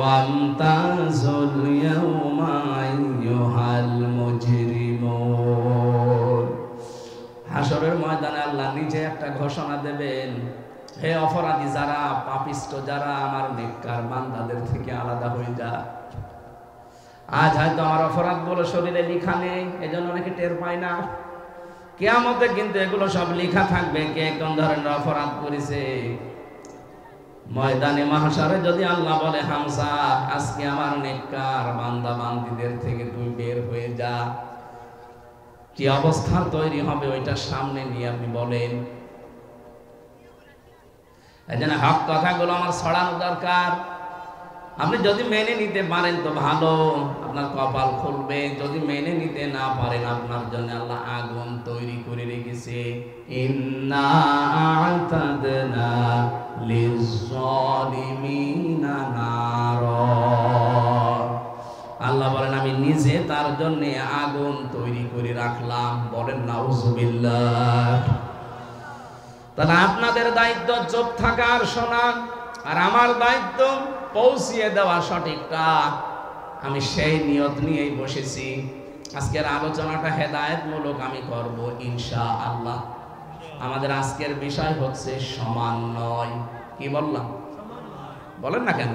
ওয়ামতাজুল ইয়াওমা আইয়ুহাল মুজরিমুন। হাসরের ময়দানে আল্লাহ নিজে একটা ঘোষণা দেবেন, হে অপরাধী যারা, পাপিষ্ট যারা, আমার নেককার বান্দাদের থেকে আলাদা হয়ে যা। আজ হয়তো আমার অপরাধ বলে শরীরে লেখা নেই, এজন্য অনেকে টের পায় না। কিয়ামতে কিন্তু এগুলো সব লেখা থাকবে, কে কোন ধরনের অপরাধ করেছে। ময়দানে মাহশারে যদি আল্লাহ বলে, হামজা আজকে আমার নেককার বান্দা বান্দীদের থেকে তুই বের হয়ে যা, কি অবস্থা তৈরি হবে ওইটা সামনে নিয়ে আপনি বলেন। এজন্য হক কথাগুলো আমার ছড়ানো দরকার। আপনি যদি মেনে নিতে পারেন তো ভালো, আপনার কপাল খুলবে। যদি মেনে নিতে না পারেন, আপনার জন্য আল্লাহ আগুন তৈরি করে রেখেছে। ইন্না আ'তাদনা লিয-যালিমিনা নারা। আল্লাহ বলেন আমি নিজে তার জন্য আগুন তৈরি করে রাখলাম। বলেন নাউযুবিল্লাহ। তাহলে আপনাদের দায়িত্ব চুপ থাকা আর শোনা, আর আমার দায়িত্ব পৌঁছিয়ে দেওয়া সঠিকটা। আমি সেই নিয়ত নিয়েই বসেছি। আজকের আলোচনাটা হেদায়েতমূলক আমি করব ইনশাআল্লাহ। আমাদের আজকের বিষয় হচ্ছে সমন্বয়। কি বললাম? বলেন না কেন?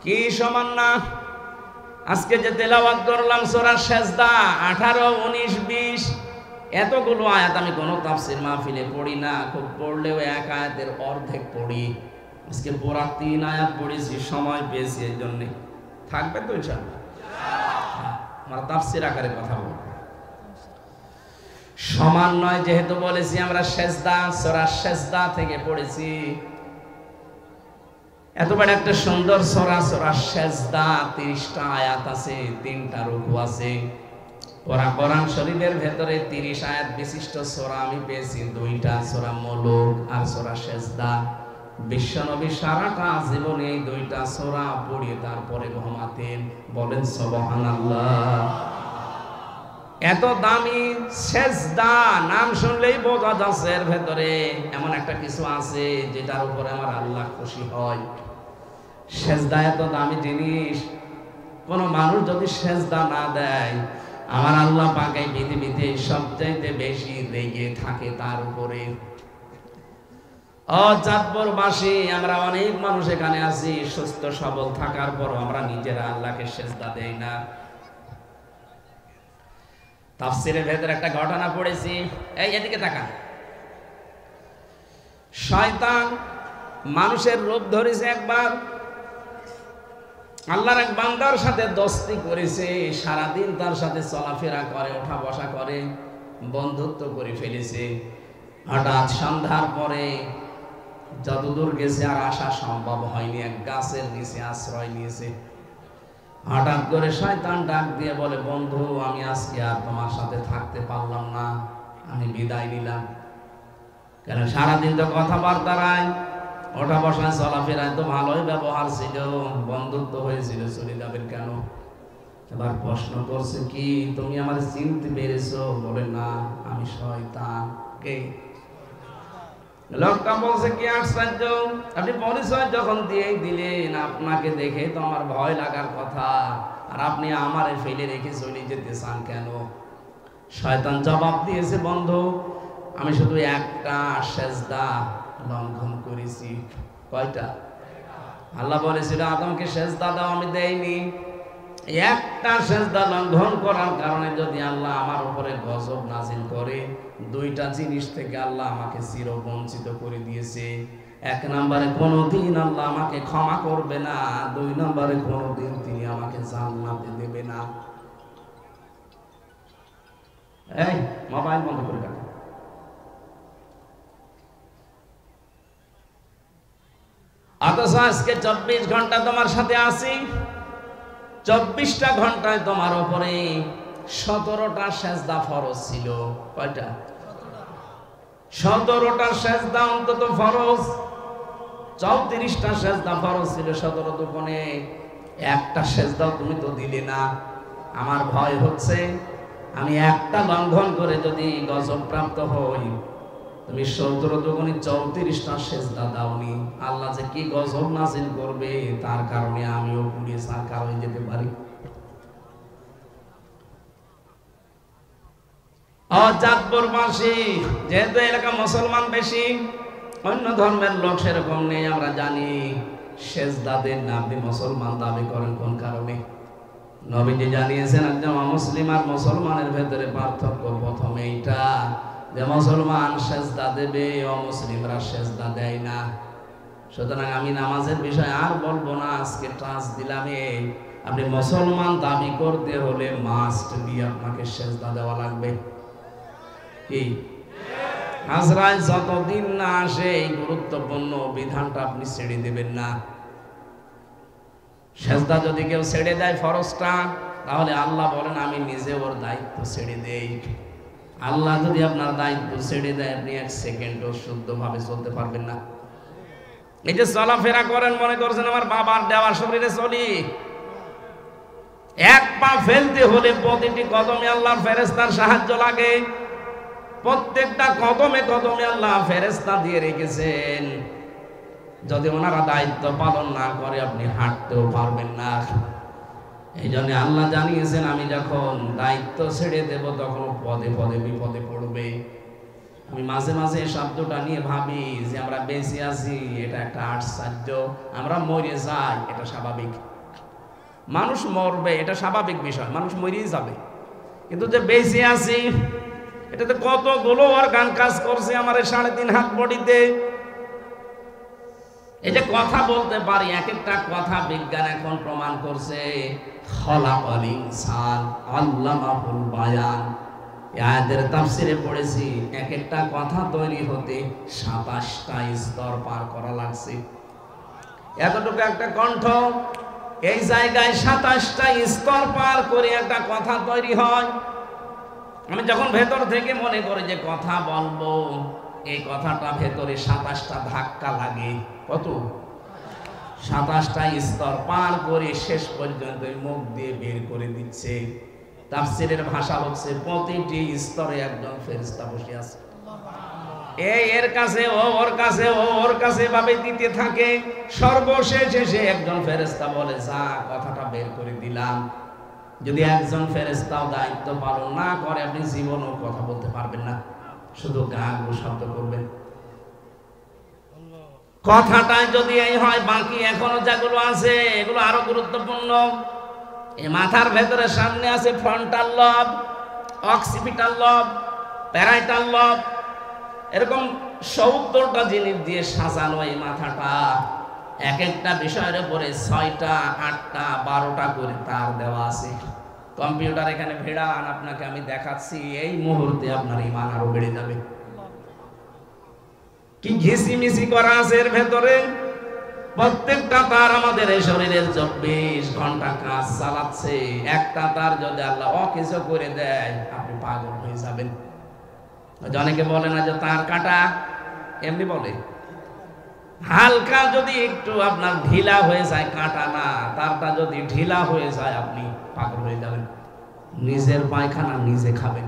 কি সমান না? আজকে যে তেলাওয়াত করলাম সূরা সেজদা 18, 19, 20 এতগুলো আয়াত আমি কোনো তাফসীর মাহফিলে পড়ি না, খুব পড়লেও এক আয়াতের অর্ধেক পড়ি। আজকে পুরা 3 আয়াত পড়েছি, সময় পেয়েছি, এই জন্যে থাকবে তো ইনশাআল্লাহ। আমরা তাফসীর আকারে কথা বলবো। সমন্বয় যেহেতু বলেছি, আমরা সেজদা সূরা সেজদা থেকে পড়েছি। এত বড় একটা সুন্দর সূরা, সূরা সেজদা 30টা আয়াত আছে, 3টা রুকু আছে। কোরআন শরীফের ভেতরে 30 আয়াত বিশিষ্ট সূরা আমি পেয়েছি 2টা, সূরা মুলুক আর সূরা সেজদা। বিশ্বনবী সারাটা জীবনে এই 2টা সূরা পড়িয়ে তারপরে ঘুমাতেন। বলেন সুবহানাল্লাহ। এত দামি সেজদা, নাম শুনলেই বোঝা যাচ্ছে এর ভেতরে এমন একটা কিছু আছে যেটার উপরে আমার আল্লাহ খুশি হয়। সেজদা এত দামি জিনিস, কোন মানুষ যদি সেজদা না দেয়, আমার আল্লাহ পাক এই পৃথিবীতে সবচাইতে বেশি রেগে থাকে তার উপরে। চাঁদপুরবাসী আমরা অনেক মানুষ এখানে আছি, সুস্থ সবল থাকার পর আমরা নিজেরা আল্লাহকে সেজদা দেই না। তাফসীরের ভেতরে একটা ঘটনা পড়েছি, এই এদিকে তাকান। শয়তান মানুষের রূপ ধরেছে একবার, আল্লাহর এক বান্দার সাথে দোস্তি করেছে, সারাদিন তার সাথে চলাফেরা করে, ওঠা বসা করে, বন্ধুত্ব করে ফেলেছে। হঠাৎ সন্ধ্যার পরে যতদূর গেছে আর আসা সম্ভব হয়নি, এক গাছের নিচে আশ্রয় নিয়েছে। হঠাৎ করে শয়তান ডাক দিয়ে বলে, বন্ধু আমি আজকে আর তোমার সাথে থাকতে পারলাম না, আমি বিদায় নিলাম। কেন সারাদিন তো কথাবার্তায়, ওঠা বসায়, চলাফেরায় তো ভালোই ব্যবহার ছিল, বন্ধুত্ব হয়েছিল, চলে যাবেন কেন? এবার প্রশ্ন করছে, কি তুমি আমার চিনতে পেরেছো? বলে না, আমি শয়তান। কে? লোকটা বলছে, কি আশ্চর্য, আপনি পরিচয় যখন দিয়েই দিলেন, আপনাকে দেখে তো আমার ভয় লাগার কথা, আর আপনি আমারে ফেলে রেখে চলে যেতে চান কেন? শয়তান জবাব দিয়েছে, বন্ধু আমি শুধু একটা সেজদা লঙ্ঘন করেছি। কয়টা? আল্লাহ বলেছিল আদমকে সেজদা দাও, আমি দেইনি। একটা সেজদা লঙ্ঘন করার কারণে যদি আল্লাহ আমার উপরে গজব নাজিল করে, 2টা জিনিস থেকে আল্লাহ আমাকে চিরবঞ্চিত করে দিয়েছে। 1 নম্বরে কোনোদিন আল্লাহ আমাকে ক্ষমা করবে না, 2 নম্বরে কোনোদিন তিনি আমাকে জান্নাতে দেবে না। এই মোবাইল বন্ধ করে রাখ। অথচ আজকে 24 ঘন্টা তোমার সাথে আছি, 24টা ঘন্টায় তোমার উপরে 17টা সেজদা ফরজ ছিল। কয়টা? 17টা সেজদা অন্তত ফরজ, 34টা সেজদা ফরজ ছিল, 17 দুগুণে একটা সেজদাও তুমি তো দিলে না। আমার ভয় হচ্ছে আমি একটা লঙ্ঘন করে যদি গজব প্রাপ্ত হই, তুমি 17 দুগুণে 34টা সেজদা দাওনি। আল্লাহ যে কি গজব নাজিল করবে তার কারণে আমিও পুড়িয়ে সাকার হয়ে যেতে পারি। চাঁদপুরবাসী যেহেতু এলাকা মুসলমান বেশি, অন্য ধর্মের লোক সেরকম নেই, আমরা জানি সেজদা দেন না। আপনি মুসলমান দাবি করেন কোন কারণে? নবীজি জানিয়েছেন একজন অমুসলিম আর মুসলমানের ভেতরে পার্থক্য প্রথম এইটা যে মুসলমান সেজদা দেবে, অমুসলিমরা সেজদা দেয় না। সুতরাং আমি নামাজের বিষয় আর বলবো না, আজকে টাচ দিলাম। আপনি মুসলমান দাবি করতে হলে মাস্ট দিয়ে আপনাকে সেজদা দেওয়া লাগবে। কি আজরাইল যতদিন না আসে এই গুরুত্বপূর্ণ বিধানটা আপনি ছেড়ে দেবেন না। সেজদা যদি কেউ ছেড়ে দেয় ফরজটা, তাহলে আল্লাহ বলেন আমি নিজে ওর দায়িত্ব ছেড়ে দেই। আল্লাহ যদি আপনার দায়িত্ব ছেড়ে দেয়, আপনি 1 সেকেন্ডও শুদ্ধভাবে চলতে পারবেন না। এই যে চলাফেরা করেন, মনে করছেন আমার বাবার দেওয়া শরীরে চলি, এক পা ফেলতে হলে প্রতিটি কদমে আল্লাহর ফেরেশতার সাহায্য লাগে। প্রত্যেকটা কদমে কদমে আল্লাহ ফেরেশতা দিয়ে রেখেছেন। যদি ওনারা দায়িত্ব পালন না করে আপনি হাঁটতেও পারবেন না। এই জন্য আল্লাহ জানিয়েছেন আমি যখন দায়িত্ব ছেড়ে দেব তখন পদে পদে বিপদে পড়বে। আমি মাঝে মাঝে এই শব্দটা নিয়ে ভাবি যে আমরা বেঁচে আছি এটা একটা আশ্চর্য, আমরা মরে যাই এটা স্বাভাবিক। মানুষ মরবে এটা স্বাভাবিক বিষয়, মানুষ মরেই যাবে। কিন্তু যে বেঁচে আছি এটাতে কতগুলো অর্গান কাজ করছে আমার 3.5 হাত বডিতে। এই যে কথা বলতে পারি, এক একটা কথা বিজ্ঞান এখন প্রমাণ করছে। খলাকাল ইনসান আল্লামাহুল বায়ান, আয়াতের তাফসিরে পড়েছি এক একটা কথা তৈরি হতে 27টা স্তর পার করা লাগছে। এতটুকু একটা কণ্ঠ, এই জায়গায় 27টা স্তর পার করে একটা কথা তৈরি হয়। আমি যখন ভেতর থেকে মনে করি যে কথা বলবো, এই কথাটা ভেতরে 27টা ধাক্কা লাগে। কত? 27টা স্তর পার করে শেষ পর্যন্ত মুখ দিয়ে বের করে দিচ্ছে। তাফসীরের ভাষা হচ্ছে প্রতিটি স্তরে একজন ফেরেশতা বসে আছে। এর কাছে ও ওর কাছে ও ওর কাছে ভাবে দিতে থাকে। সর্বশেষ এসে একজন ফেরেশতা বলে যা কথাটা বের করে দিলাম। যদি একজন ফেরেশতাও দায়িত্ব পালন না করে আপনি জীবনেও কথা বলতে পারবেন না, শুধু গা গো শব্দ করবেন। কথাটাই যদি এই হয়, বাকি এখনো যেগুলো আছে এগুলো আরো গুরুত্বপূর্ণ। এই মাথার ভেতরে সামনে আছে ফ্রন্টাল লব, অক্সিপিটাল লব, প্যারাইটাল লব, এরকম 70টা জিনিস দিয়ে সাজানো এই মাথাটা। এক একটা বিষয়ের উপরে 6টা 8টা 12টা করে তার দেওয়া আছে। কম্পিউটার এখানে ভিড়ান, আপনাকে আমি দেখাচ্ছি, এই মুহূর্তে আপনার ঈমান আরো বেড়ে যাবে। কি ঘিসিমিসি করা আছে এর ভেতরে। প্রত্যেকটা তার আমাদের এই শরীরের 24 ঘন্টা কাজ চালাচ্ছে। একটা তার যদি আল্লাহ অকিছু করে দেয় আপনি পাগল হয়ে যাবেন। অনেকে বলে না যে তার কাটা, এমনি বলে। হালকা যদি একটু আপনার ঢিলা হয়ে যায়, কাটা না, তারটা যদি ঢিলা হয়ে যায় আপনি পাগল হয়ে যাবেন। নিজের পায়খানা নিজে খাবেন।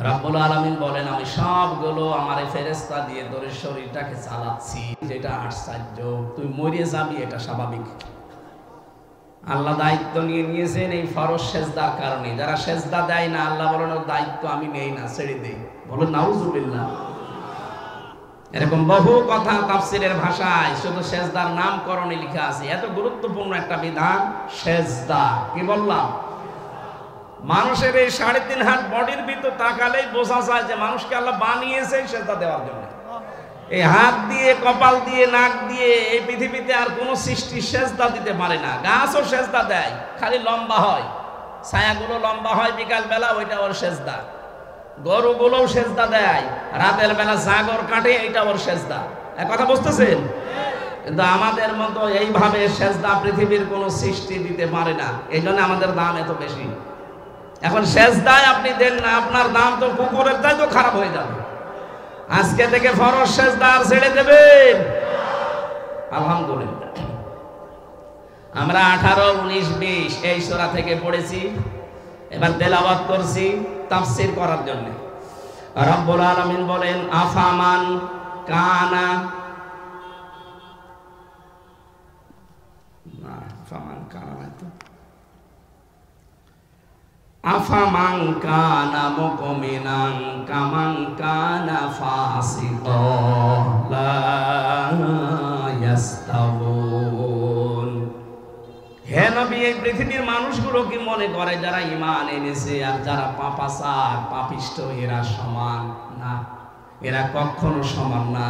রব্বুল আলামিন বলেন আমি সবগুলো আমার ফেরেশতা দিয়ে তোর শরীরটাকে চালাচ্ছি। যেটা আশ্চর্য, তুই মরে যাবি এটা স্বাভাবিক। আল্লাহ দায়িত্ব নিয়ে নিয়েছেন এই ফরজ সেজদার কারণে। যারা সেজদা দেয় না আল্লাহ বলেন ওর দায়িত্ব আমি নেই না, ছেড়ে দেই। বলেন নাউজুবিল্লাহ। এরকম বহু কথা তাফসীরের ভাষায় শুধু সেজদার নামকরণে লেখা আছে। এত গুরুত্বপূর্ণ একটা বিধান সেজদা। কি বললাম? মানুষের এই 3.5 হাত বডির ভিতর তাকালেই বোঝা যায় যে মানুষকে আল্লাহ বানিয়েছে সেজদা দেওয়ার জন্য। এই হাত দিয়ে, কপাল দিয়ে, নাক দিয়ে এই পৃথিবীতে আর কোনো সৃষ্টি সেজদা দিতে পারে না। গাছও সেজদা দেয়, খালি লম্বা হয়, ছায়াগুলো লম্বা হয় বিকাল বেলা, ওইটা ওর সেজদা। গরুগুলোও সেজদা দেয়, রাতের বেলা জাগর কাটে, এটা ওর সেজদা। এক কথা বুঝতেছেন? কিন্তু আমাদের মতো এইভাবে সেজদা পৃথিবীর কোনো সৃষ্টি দিতে পারে না। এই জন্য আমাদের দাম এত বেশি। এখন সেজদায় আপনি দেন না, আপনার দাম তো কুকুরের চাইতে খারাপ হয়ে যাবে। আজকে থেকে ফরজ সেজদা আর ছেড়ে দেবেন? আলহামদুলিল্লাহ। আমরা 18, 19, 20 এই সূরা থেকে পড়েছি, এবার তেলাওয়াত করছি তাফসীর করার জন্য। রব্বুল আলামিন বলেন আফামান কানা না আফামান কানা তো আফামান কানা মুমিনান কামান কানা ফাসিকা লা ইয়াস্তাউন। হে নবী, এই পৃথিবীর মানুষগুলো কি মনে করে যারা ঈমান এনেছে আর যারা পাপাচার পাপিষ্ঠ এরা সমান? না, এরা কখনো সমান না।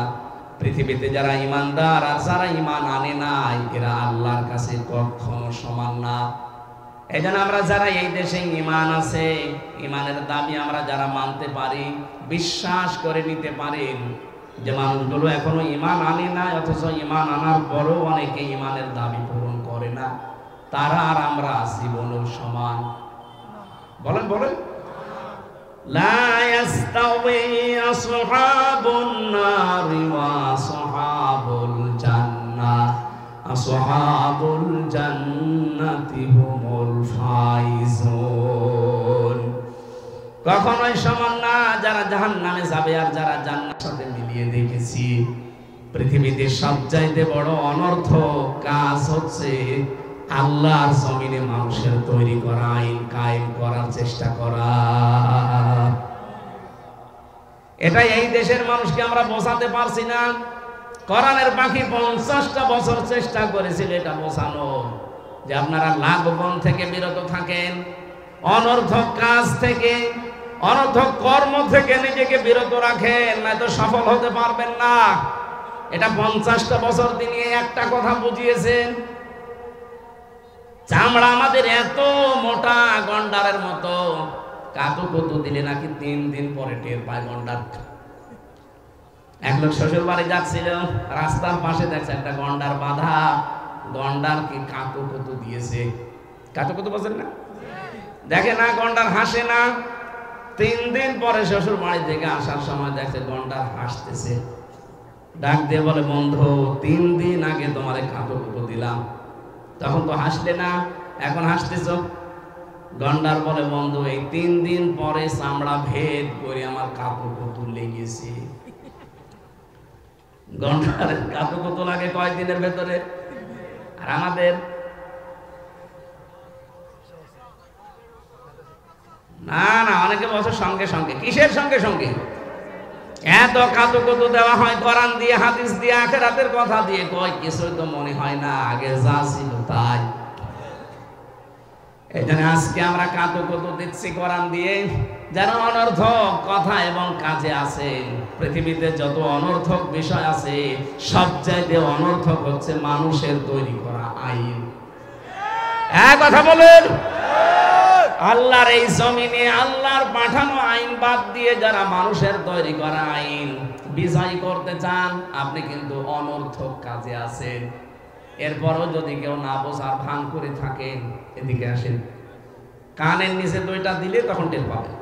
পৃথিবীতে যারা ঈমানদার আর যারা ঈমান আনে নাই এরা আল্লাহর কাছে কখনো সমান না। এজন্য আমরা যারা এই দেশে ঈমান আছে, ঈমানের দাবি আমরা যারা মানতে পারি, বিশ্বাস করে নিতে পারেন যে মানুষগুলো এখনো ঈমান আনে না, অথচ ঈমান আনার পরও অনেকে ঈমানের দাবি পূরণ করে না, তারা আর আমরা জীবনেও সমান। বলেন বলেন, লা ইয়াস্তাওয়ি আসহাবুন নারি ওয়া আসহাবুল জান্নাহ আসহাবুল জান্নাতি হুমুল ফাইজুন। কখনোই সমান না যারা জাহান্নামে যাবে আর যারা জান্নাতের সাথে মিলিয়ে দেখেছি। পৃথিবীতে সবচাইতে বড় অনর্থক কাজ হচ্ছে আল্লাহর জমিনে মানুষের তৈরি করা আইন কায়েম করার চেষ্টা করা। এটা এই দেশের মানুষকে আমরা বোঝাতে পারছি না। কোরআনের বাকি 50টা বছর চেষ্টা করেছিল এটা বোঝানো যে আপনারা লাগবন থেকে বিরত থাকেন, অনর্থক কাজ থেকে, অনর্থক কর্ম থেকে নিজেকে বিরত রাখেন, নয়তো সফল হতে পারবেন না। এটা 50টা বছর তিনি একটা কথা বুঝিয়েছেন। চামড়া আমাদের এত মোটা গন্ডারের মতো, কাতুকুতু দিলে নাকি 3 দিন পরে টের পায় গন্ডার। এক লোক শ্বশুর বাড়ি যাচ্ছিল, রাস্তার পাশে দেখছে একটা গন্ডার বাঁধা, গন্ডার কি কাতুকুতু দিয়েছে। কাতুকুতু বোঝেন না? দেখে না গন্ডার হাসে না। 3 দিন পরে শ্বশুর বাড়ি থেকে আসার সময় দেখছে গন্ডার হাসতেছে। ডাক দিয়ে বলে, বন্ধু 3 দিন আগে তোমারে কাতুকুতু দিলাম, তখন তো হাসলে না, এখন হাসতেছ। গন্ডার বলে, বন্ধু এই 3 দিন পরে চামড়া ভেদ করে আমার কাতুকুতু লেগেছে। গন্ডারের কাতুকুতু লাগে কয়েকদিনের ভেতরে, আর আমাদের না না অনেকে বছর সঙ্গে সঙ্গে। কিসের সঙ্গে সঙ্গে? এত কাতুকুতু দেওয়া হয় কোরআন দিয়ে, হাদিস দিয়ে, আখিরাতের কথা দিয়ে, কয় কিছুই তো মনে হয় না, আগে যা ছিল তাই। এজন্য আজকে আমরা কাতুকুতু দিচ্ছি কোরআন দিয়ে, যারা অনর্থক কথা এবং কাজে আছে। পৃথিবীতে যত অনর্থক বিষয় আছে সবচাইতে অনর্থক হচ্ছে মানুষের তৈরি করা আইন। এক কথা বলেন, আল্লাহর এই জমিনে আল্লাহর পাঠানো আইন বাদ দিয়ে যারা মানুষের তৈরি করা আইন বিজয় করতে চান, আপনি কিন্তু অনর্থক কাজে আছেন। এরপরও যদি কেউ না বোঝার ভান করে থাকেন, এদিকে আসেন, কানের নিচে 2টা দিলে তখন টের পাবেন।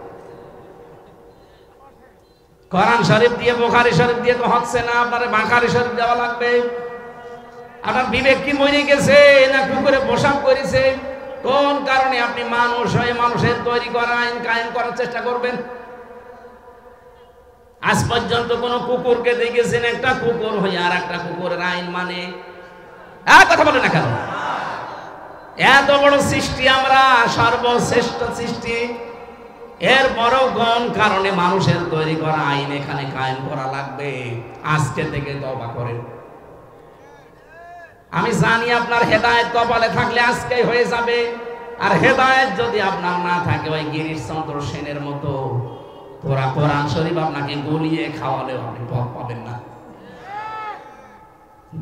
কোরআন শরীফ দিয়ে, বুখারী শরীফ দিয়ে তো হচ্ছে না, আপনার বুখারী শরীফ দেওয়া লাগবে। আপনার বিবেক কি মরে গেছে না কুকুরে পোশাক করেছে? কোন কারণে আপনি মানুষ হয়ে মানুষের তৈরি করা আইন কায়েম করার চেষ্টা করবেন? আজ পর্যন্ত কোন কুকুরকে দেখেছেন একটা কুকুর হয়ে আর একটা কুকুরের আইন মানে? কথা বলে না কেন? এত বড় সৃষ্টি আমরা, সর্বশ্রেষ্ঠ সৃষ্টি, এরপরও কোন কারণে মানুষের তৈরি করা আইন এখানে কায়েম করা লাগবে? আজকে থেকে তওবা করেন। আমি জানি আপনার হেদায়েত কপালে থাকলে আজকেই হয়ে যাবে, আর হেদায়েত যদি আপনার না থাকে ওই গিরিশচন্দ্র সেনের মতো পুরা কোরআন শরীফ আপনাকে গলিয়ে খাওয়ালেও আপনি পথ পাবেন না।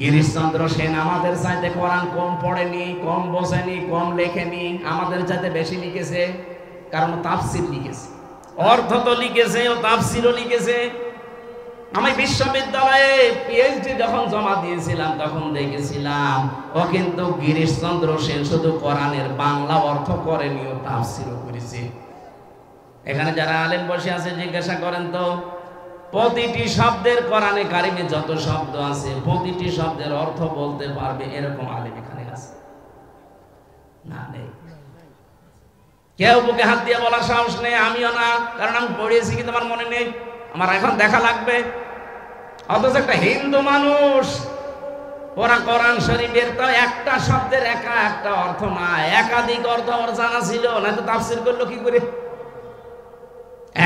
গিরিশচন্দ্র সেন আমাদের চাইতে কোরআন কম পড়েনি, কম বোঝেনি, কম লেখেনি, আমাদের চাইতে বেশি লিখেছে। কারণ তাফসীর লিখেছে, অর্থ তো লিখেছে, ও তাফসীরও লিখেছে। আমি বিশ্ববিদ্যালয়ে পিএইচডি যখন জমা দিয়েছিলাম তখন দেখেছিলাম ও কিন্তু গিরিশচন্দ্র সেন শুধু কোরআনের বাংলা অর্থ করেনি, ও তাফসীরও করেছে। এখানে যারা আলেম বসে আছে জিজ্ঞাসা করেন তো, প্রতিটি শব্দের কোরআনে কারিমে যত শব্দ আছে প্রতিটি শব্দের অর্থ বলতে পারবে এরকম আলেম এখানে আছে না? নেই। কেউ বুকে হাত দিয়ে বলার সাহস নেই, আমিও না, কারণ আমি পড়িয়েছি কিন্তু আমার মনে নেই। আমার এখন দেখা লাগবে। অথচ একটা হিন্দু মানুষ, ওরা কোরআন শরীফের তো একটা শব্দের একা একটা অর্থ না, একাধিক অর্থ ওর জানা ছিল না, তো তাফসীর করলো কি করে?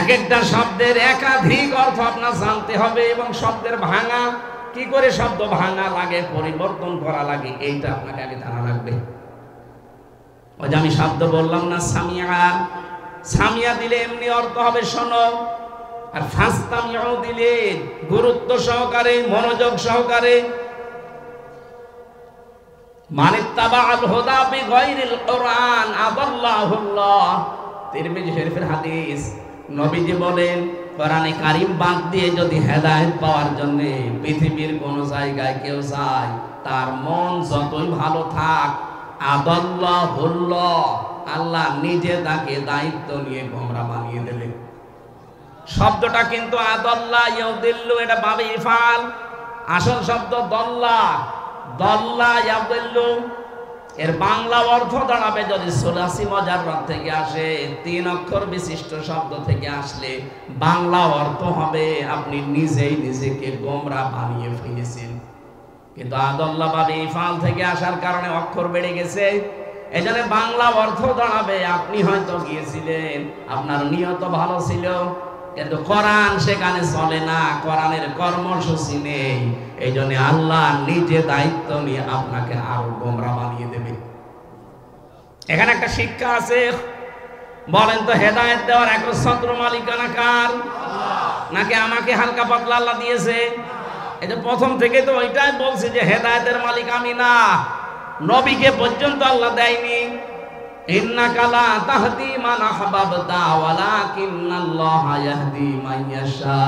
এক একটা শব্দের একাধিক অর্থ আপনার জানতে হবে, এবং শব্দের ভাঙা কি করে, শব্দ ভাঙা লাগে, পরিবর্তন করা লাগে, এইটা আপনাকে আগে জানা লাগবে। ওই যে আমি শব্দ বললাম না সামিয়া, সামিয়া দিলে এমনি অর্থ হবে শোনো, আর ফাস্তামিউ দিলে গুরুত্ব সহকারে, মনোযোগ সহকারে। মানিত্তাবাআল হুদা বিগাইরিল কুরআন আদাল্লাহুল্লাহ, তিরমিজি শরীফের হাদিস। নবীজি বলেন, কোরআনে কারীম বাদ দিয়ে যদি হেদায়েত পাওয়ার জন্য পৃথিবীর কোন জায়গায় কেউ যায়, তার মন যতই ভালো থাক, আদাল্লাহুল্লাহ, আল্লাহ নিজে তাকে দায়িত্ব নিয়ে গোমরা বানিয়ে দেবে। শব্দটা কিন্তু আদাল্লা ইয়াদিল্লু, এটা বাবে ইফাল, আসল শব্দ দল্লা, দল্লা ইয়াদিল্লু। এর বাংলা অর্থ দাঁড়াবে, যদি সুলাসি মুজাররাদ থেকে আসে, 3 অক্ষর বিশিষ্ট শব্দ থেকে আসলে বাংলা অর্থ হবে আপনি নিজেই নিজেকে গোমরা বানিয়ে ফেলেছেন। কিন্তু আদাল্লা বাবে ইফাল থেকে আসার কারণে অক্ষর বেড়ে গেছে, এজন্য বাংলা অর্থ দাঁড়াবে আপনি হয়তো গিয়েছিলেন, আপনার নিয়ত ভালো ছিল, কিন্তু কোরআন সেখানে চলে না, কোরআনের কর্মসূচি নেই, এই জন্য আল্লাহ নিজে দায়িত্ব নিয়ে আপনাকে আরো গোমরা বানিয়ে দেবে। এখানে একটা শিক্ষা আছে। বলেন তো, হেদায়েত দেওয়ার একচ্ছত্র মালিকানা কার? নাকি আমাকে হালকা পাতলা আল্লাহ দিয়েছে? এই যে প্রথম থেকে তো ওইটাই বলছি যে হেদায়েতের মালিক আমি না, নবীকে পর্যন্ত আল্লাহ দেয়নি। ইন্নাকা লা তাহদি মান আহবাবতা ওয়ালাকিন্নাল্লাহা ইয়াহদি মান ইয়াশা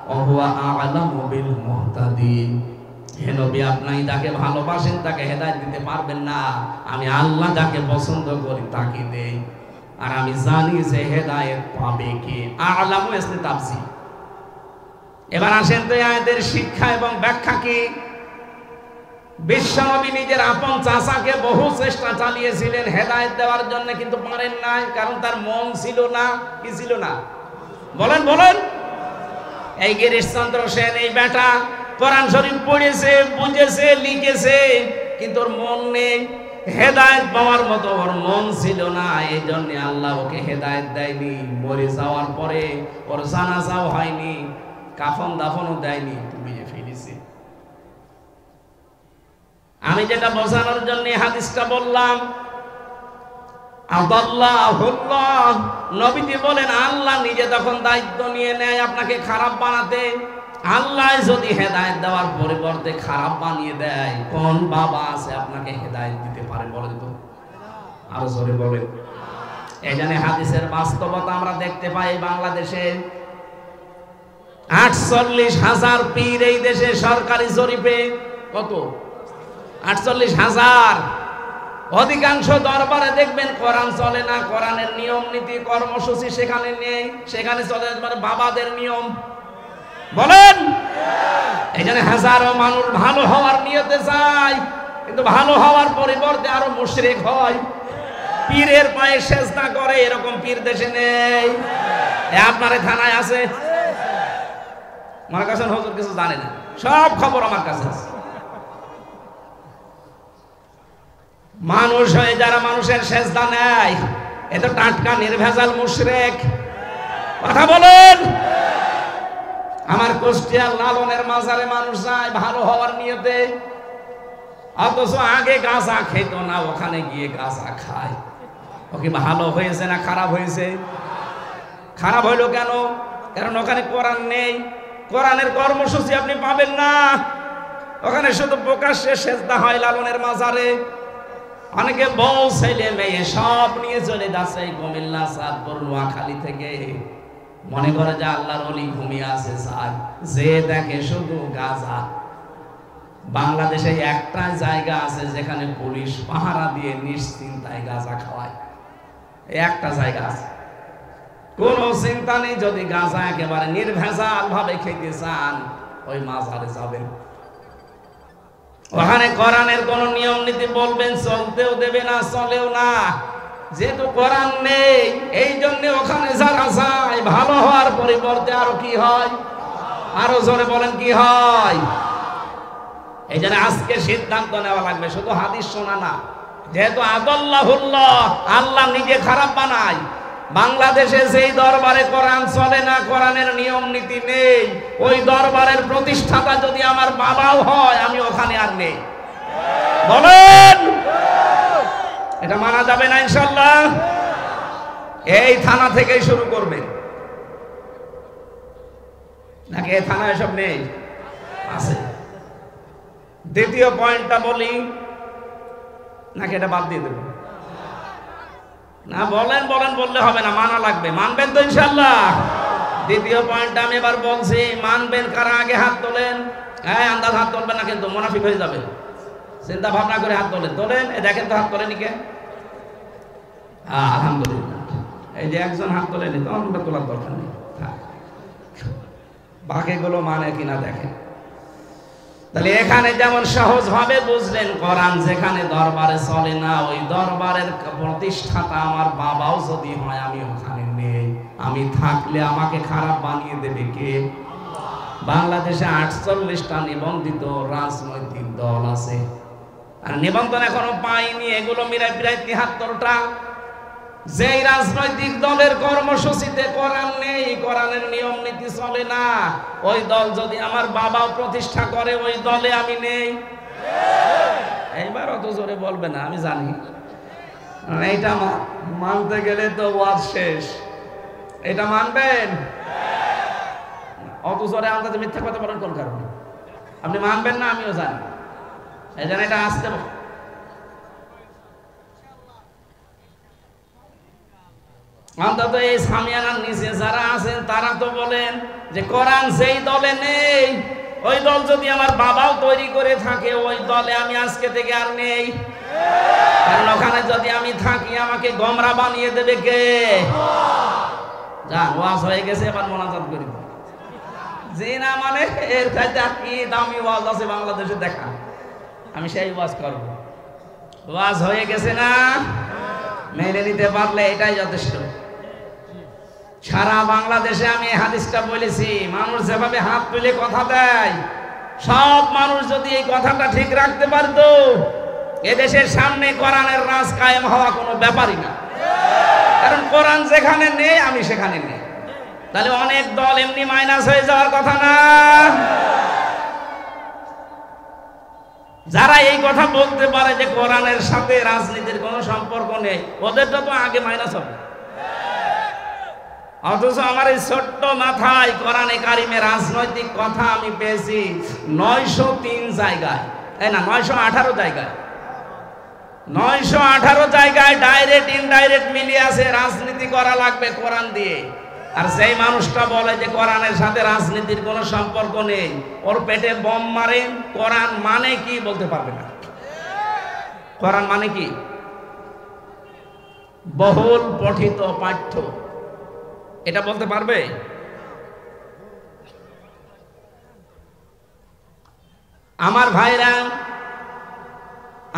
ওয়া হুয়া আ'লামু বিল মুহতাদিন। হে নবী, আপনি যাকে ভালোবাসেন তাকে হেদায়েত দিতে পারবেন না, আমি আল্লাহ যাকে পছন্দ করি তাকে দেই, আর আমি জানি যে হেদায়েত পাবে কে। আ'লামু ইসলে তাফসীর। এবার আসেন তো আয়াতের শিক্ষা এবং ব্যাখ্যা কি। বিশ্বনবী নিজের আপন চাচাকে বহু চেষ্টা চালিয়েছিলেন হেদায়েত দেওয়ার জন্য, কিন্তু পারেন নাই, কারণ তার মন ছিল না। কি ছিল না? বলেন বলেন। এই গিরিশচন্দ্র সেন, এই বেটা কোরআন শরীফ পড়েছে, বুঝেছে, লিখেছে, কিন্তু ওর মন নেই, হেদায়েত পাওয়ার মতো ওর মন ছিল না, এই জন্য আল্লাহ ওকে হেদায়েত দেয়নি। মরে যাওয়ার পরে ওর জানাজাও হয়নি, কাফন দাফনও দেয়নি, ডুবিয়ে ফেলেছে। আমি যেটা বোঝানোর জন্য হাদিসটা বললাম, আদাল্লাহুল্লাহ, নবীজি বলেন আল্লাহ নিজে তখন দায়িত্ব নিয়ে নেয় আপনাকে খারাপ বানাতে। আল্লাহ যদি হেদায়েত দেওয়ার পরিবর্তে খারাপ বানিয়ে দেয়, কোন বাবা আছে আপনাকে হেদায়েত দিতে পারে বলেন তো? আরো জোরে বলেন। এই জন্য হাদিসের বাস্তবতা আমরা দেখতে পাই বাংলাদেশে 48,000 পীর এই দেশে সরকারি জরিপে কত? 48,000। অধিকাংশ দরবারে দেখবেন কোরআন চলে না, কোরআনের নিয়ম নীতি কর্মসূচি সেখানে নেই, সেখানে চলে বাবাদের নিয়ম। বলেন, এই জন্য হাজারো মানুষ ভালো হওয়ার নিয়তে চায়, কিন্তু ভালো হওয়ার পরিবর্তে আরো মুশরিক হয়, পীরের পায়ে সেজদা করে। এরকম পীর দেশে নেই? আপনার থানায় আছে? আমার কাছে হুজুর কিছু জানে না, সব খবর আমার কাছে আছে। মানুষ হয়ে যারা মানুষের সেজদা নেয়, এ তো টাটকা নির্ভেজাল মুশরিক। কথা বলেন। আমার কুষ্টিয়ার লালনের মাজারে মানুষ যায় ভালো হওয়ার নিয়তে, অথচ আগে গাঁজা খেত না, ওখানে গিয়ে গাঁজা খায়। ও কি ভালো হয়েছে না খারাপ হয়েছে? খারাপ হইলো কেন? কারণ ওখানে কোরআন নেই, কোরআনের কর্মসূচি আপনি পাবেন না। ওখানে শুধু প্রকাশ্যে সেজদা হয় লালনের মাজারে। অনেকে বউ ছেলে মেয়ে সব নিয়ে চলে যাচ্ছে কুমিল্লা, চাঁদপুর, নোয়াখালী থেকে, মনে করে যে আল্লাহর ওলি ঘুমিয়ে আছে। স্যার, যে দেখে শুধু গাঁজা। বাংলাদেশে একটা জায়গা আছে যেখানে পুলিশ পাহারা দিয়ে নিশ্চিন্তায় গাঁজা খাওয়ায়, একটা জায়গা আছে, কোনো চিন্তা নেই। যদি গাঁজা একেবারে নির্ভেজাল ভাবে খেতে চান, ওই মাজারে যাবেন, ওখানে কোরআনের কোন নিয়ম নীতি বলবেন, চলতেও দেবে না, চলেও না। যেহেতু কোরআন নেই, এই জন্য ওখানে যারা যায় ভালো হওয়ার পরিবর্তে আরো কি হয়? আরো জোরে বলেন কি হয়? এই জন্য আজকে সিদ্ধান্ত নেওয়া লাগবে, শুধু হাদিস শোনা না। যেহেতু আদাল্লাহুল্লাহ, আল্লাহ নিজে খারাপ বানায়। বাংলাদেশে যেই দরবারে কোরআন চলে না, কোরআনের নিয়ম নীতি নেই, ওই দরবারের প্রতিষ্ঠাতা যদি আমার বাবাও হয়, আমি ওখানে আর নেই। বলেন এটা মানা যাবে না ইনশাআল্লাহ? এই থানা থেকেই শুরু করবে নাকি এই থানা এসব নেই? আছে। দ্বিতীয় পয়েন্টটা বলি নাকি এটা বাদ দিয়ে দেব? না বলেন বললে হবে না, মানা লাগবে। মানবেন তো ইনশাআল্লাহ? দ্বিতীয় পয়েন্টটা আমি এবার বলছি, মানবেন কারা? আগে হাত তোলেন। হ্যাঁ, আন্দাজ হাত তোলবেন না কিন্তু, মুনাফিক হয়ে যাবে। চিন্তা ভাবনা করে হাত তোলেন। তোলেন, এই দেখেন তো হাত তোলেনি কে? আলহামদুলিল্লাহ। এই যে একজন হাত তোলেনি, তো আমরা তোলার দরকার নেই। বাকিগুলো মানে কিনা দেখেন। তাহলে এখানে যেমন সহজ ভাবে বুঝলেন, কোরআন যেখানে দরবারে চলে না, ওই দরবারের প্রতিষ্ঠাতা আমার বাবাও যদি হয়, আমি ওখানে নেই। আমি থাকলে আমাকে খারাপ বানিয়ে দেবে কে? বাংলাদেশে 48টা নিবন্ধিত রাজনৈতিক দল আছে, আর নিবন্ধন এখনো পাইনি। এগুলো মিলাই প্রায় 73টা। যেই রাজনৈতিক দলের কর্মসূচিতে কোরআন নেই, কোরআনের নিয়ম নীতি চলে না, ওই দল যদি আমার বাবাও প্রতিষ্ঠা করে, ওই দলে আমি নেই। এইবার অত জোরে বলবে না, আমি জানি। এইটা মানতে গেলে তো ওয়াজ শেষ। এটা মানবেন? অত জোরে আন্দাজে মিথ্যা কথা বলেন কোন কারণে? আপনি মানবেন না, আমিও জানি। এই জন্য এটা আসতে অন্তত এই সামিয়ানার নিচে যারা আছেন তারা তো বলেন যে কোরআন যেই দলে নেই, ওই দল যদি আমার বাবাও তৈরি করে থাকে, ওই দলে আমি আজকে থেকে আর নেই। কারণ ওখানে যদি আমি থাকি, আমাকে গোমরা বানিয়ে দেবে কে? যান, ওয়াজ হয়ে গেছে, এবার মোনাজাত করি। যে না মানে এর চাইতে কি দামি ওয়াজ আছে বাংলাদেশে দেখা, আমি সেই ওয়াজ করব। ওয়াজ হয়ে গেছে না? মেনে নিতে পারলে এটাই যথেষ্ট। সারা বাংলাদেশে আমি এই হাদিসটা বলেছি, মানুষ যেভাবে হাত তুলে কথা দেয়, সব মানুষ যদি এই কথাটা ঠিক রাখতে পারতো, এদেশের সামনে কোরআনের রাজ কায়েম হওয়া কোনো ব্যাপারই না। কারণ কোরআন যেখানে নেই, আমি সেখানে নেই। তাহলে অনেক দল এমনি মাইনাস হয়ে যাওয়ার কথা না। যারা এই কথা বলতে পারে যে কোরআনের সাথে রাজনীতির কোনো সম্পর্ক নেই, ওদেরটা তো আগে মাইনাস হবে। অথচ আমার এই ছোট্ট মাথায় কোরআনে কারিমে রাজনৈতিক কথা আমি পেয়েছি 903 জায়গায়, তাই না? 918 জায়গায়, 918 জায়গায় ডাইরেক্ট ইনডাইরেক্ট মিলিয়ে আছে রাজনীতি করা লাগবে কোরআন দিয়ে। আর সেই মানুষটা বলে যে কোরআনের সাথে রাজনীতির কোনো সম্পর্ক নেই, ওর পেটে বম মারেন। কোরআন মানে কি বলতে পারবে না। কোরআন মানে কি? বহুল পঠিত পাঠ্য, এটা বলতে পারবে? আমার ভাইরা,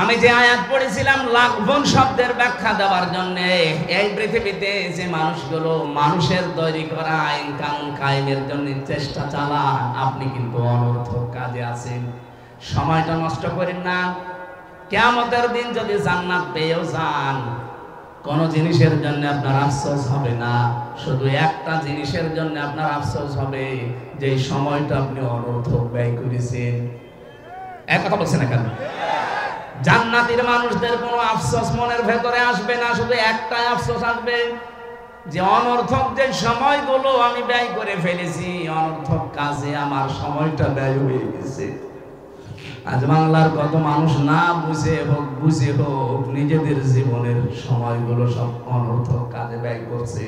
আমি যে আয়াত পড়েছিলাম লাঘবন শব্দের ব্যাখ্যা দেওয়ার জন্য, এই পৃথিবীতে যে মানুষগুলো মানুষের তৈরি করা আইন কানুন কায়েমের জন্য চেষ্টা চালান, আপনি কিন্তু অনর্থক কাজে আছেন। সময়টা নষ্ট করেন না। কিয়ামতের দিন যদি জান্নাত পেয়েও যান, কোন জিনিসের জন্য আপনার আফসোস হবে না। শুধু একটা জিনিসের জন্য আপনার আফসোস হবে, যে সময়টা আপনি অনর্থক ব্যয় করেছেন। এক কথা বলছেন না কেন? জান্নাতের মানুষদের কোনো আফসোস মনের ভেতরে আসবে না, শুধু একটাই আফসোস আসবে, যে অনর্থক যে সময়গুলো আমি ব্যয় করে ফেলেছি, অনর্থক কাজে আমার সময়টা ব্যয় হয়ে গেছে। আজ বাংলার কত মানুষ না বুঝে হোক বুঝে হোক নিজেদের জীবনের সময়গুলো সব অনর্থক কাজে ব্যয় করছে।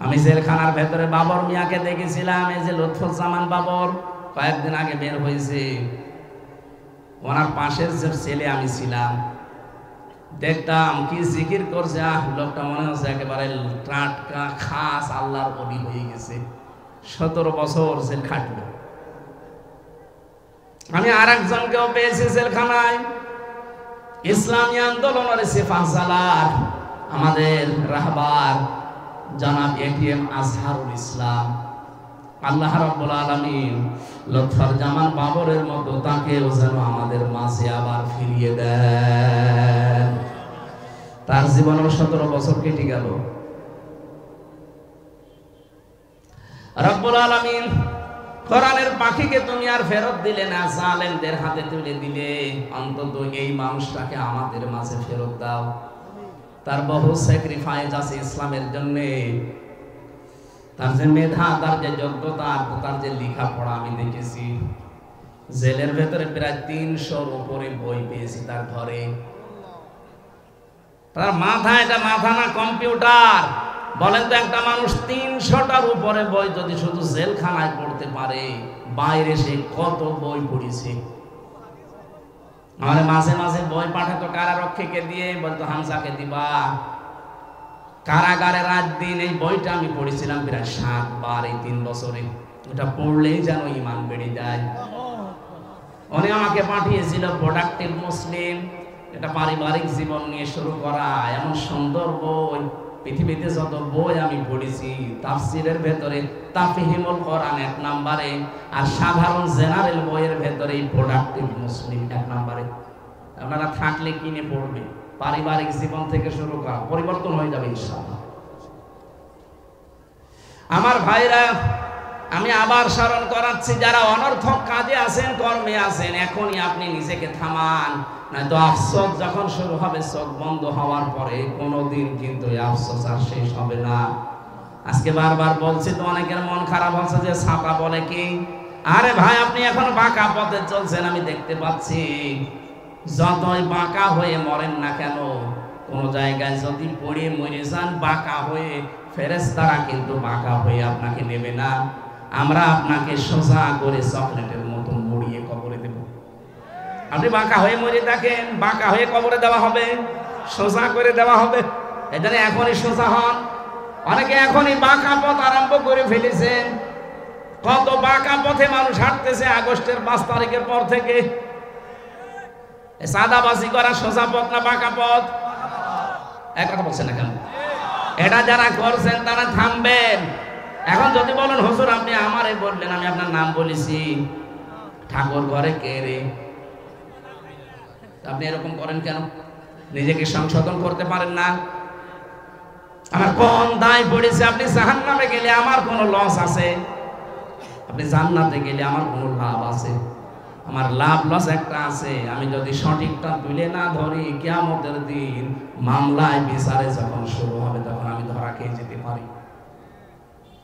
আমি জেলখানার ভেতরে বাবর মিয়াকে দেখেছিলাম। এই যে লুৎফুজ্জামান বাবর কয়েকদিন আগে বের হয়েছে, ওনার পাশের যে ছেলে আমি ছিলাম, দেখতাম কি জিকির করছে। লোকটা মনে হচ্ছে একেবারে টাটকা খাস আল্লাহর ওলি হয়ে গেছে। 17 বছর জেল খাটলো। আমি আর একজনকেও পেয়েছি জেলখানায়, ইসলামী আন্দোলনের সিফাহসালার আমাদের রাহবার জনাব এটিএম আজহারুল ইসলাম, আল্লাহ রাব্বুল আলামিন লুৎফর জামান বাবরের মতো তাকেও যেন আমাদের মাঝে আবার ফিরিয়ে দেন। তার জীবনের 17 বছর কেটে গেল। রব্বুল আলামিন কোরআনের পাখিকে তুমি আর ফেরত দিলে না, জালেমদের হাতে তুলে দিলে, অন্তত এই মানুষটাকে আমাদের মাঝে ফেরত দাও। তার বহু স্যাক্রিফাইস আছে ইসলামের জন্য। তার যে মেধা, তার যে যোগ্যতা, তার যে লেখাপড়া আমি দেখেছি। জেলের ভেতরে প্রায় 300-র উপরে বই পেয়েছি তার ঘরে। তার মাথা, এটা মাথা না কম্পিউটার। বলেন তো, একটা মানুষ 300টার উপরে বই যদি শুধু জেলখানায় পড়তে পারে, বাইরে সে কত বই পড়েছে। আমাদের মাঝে মাঝে বই পাঠাতো কারারক্ষীকে দিয়ে, বলতো হামজাকে দিবা। কারাগারে রাত দিন এই বইটা আমি পড়েছিলাম প্রায় 7 বার এই 3 বছরে। এটা পড়লেই যেন ঈমান বেড়ে যায়। উনি আমাকে পাঠিয়েছিল প্রোডাক্টিভ মুসলিম, এটা পারিবারিক জীবন নিয়ে শুরু করা। এমন সুন্দর বই, পৃথিবীতে যত বই আমি পড়েছি, তাফসিরের ভেতরে তাফহিমুল কোরআন 1 নম্বরে, আর সাধারণ জেনারেল বইয়ের ভেতরে প্রোডাক্টিভ মুসলিম 1 নম্বরে। আপনারা থাকলে কিনে পড়বে। পারিবারিক জীবন থেকে শুরু করা, পরিবর্তন হয়ে যাবে ইনশাআল্লাহ। আমার ভাইরা, আমি আবার স্মরণ করাচ্ছি, যারা অনর্থক কাজে আছেন, কর্মে আছেন, এখনই আপনি নিজেকে থামান, নয়তো আফসোস যখন শুরু হবে চোখ বন্ধ হওয়ার পরে, কোনোদিন কিন্তু এই আফসোস আর শেষ হবে না। আজকে বারবার বলছি তো, অনেকের মন খারাপ হচ্ছে যে ছাতা বলে কি। আরে ভাই, আপনি এখন বাঁকা পথে চলছেন, আমি দেখতে পাচ্ছি। যতই বাঁকা হয়ে মরেন না কেন, কোন জায়গায় যদি পড়ে মরে যান বাঁকা হয়ে, ফেরেশতারা কিন্তু বাঁকা হয়ে আপনাকে নেবে না। আমরা আপনাকে সোজা করে চকলেটের মতো মুড়িয়ে কবরে দেব। আপনি বাঁকা হয়ে মরে থাকেন, বাঁকা হয়ে কবরে দেওয়া হবে, সোজা করে দেওয়া হবে। এজন্য এখনই সোজা হন। অনেকে এখনই বাঁকা পথ আরম্ভ করে ফেলেছেন। কত বাঁকা পথে মানুষ হাঁটতেছে আগস্টের 5 তারিখের পর থেকে। সাদাবাজি করা সোজা পথ না বাঁকা পথ? এক কথা বলছেন না কেন? এটা যারা করছেন তারা থামবেন। এখন যদি বলেন হুজুর আপনি আমারে বললেন, আমি আপনার নাম বলেছি, ঠাকুর ঘরে কে রে? আপনি এরকম করেন কেন? নিজেকে সংশোধন করতে পারেন না? আমার কোন দায় পড়েছে? আপনি জাহান্নামে গেলে আমার কোনো লস আছে? আপনি জান্নাতে গেলে আমার কোনো লাভ আছে? আমার লাভ লস একটা আছে। আমি যদি সঠিকটা তুলে না ধরি, কিয়ামতের দিন মামলায় বিচারে যখন শুরু হবে, তখন আমি ধরা খেয়ে যেতে পারি।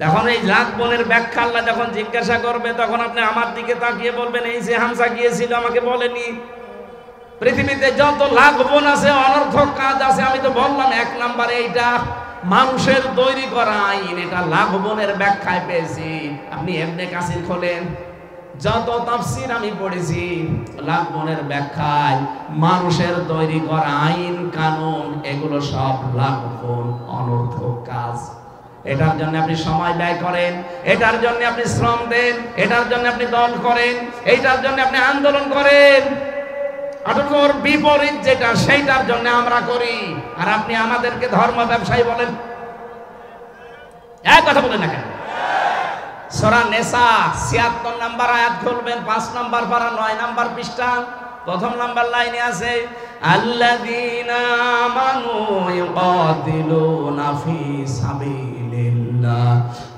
তখন এই লাখ বোনের ব্যাখ্যা আল্লাহ যখন জিজ্ঞাসা করবে, তখন আপনি আমার দিকে তাকিয়ে বলবেন, এই যে হামজা গিয়েছিল আমাকে বলেনি। পৃথিবীতে যত লাখ বোন আছে, অনর্থক কাজ আছে, আমি তো বললাম 1 নম্বরে এইটা মানুষের তৈরি করা আইন। এটা লাখ বোনের ব্যাখ্যায় পেয়েছি। আপনি ইবনে কাসির খোলেন, যত তাফসীর আমি পড়েছি, লাখ বোনের ব্যাখ্যায় মানুষের তৈরি করা আইন কানুন, এগুলো সব লাখ বোন অনর্থক কাজ। এটার জন্য আপনি সময় ব্যয় করেন, এটার জন্য আপনি শ্রম দেন, এটার জন্য আপনি দল করেন, এইটার জন্য আপনি আন্দোলন করেন। অথচ বিপরীত যেটা, সেইটার জন্য আমরা করি। আর আপনি আমাদেরকে ধর্ম ব্যবসায়ী বলেন। এক কথা বলেন না কেন? সূরা নিসা ৭৬ নম্বর আয়াত খুলবেন, ৫ নম্বর পারা ৯ নম্বর পৃষ্ঠা, ১ম নম্বর লাইনে আছে, আল্লাযীনা আমানু ইউকাতিলুনা ফি সাবিলিল্লাহ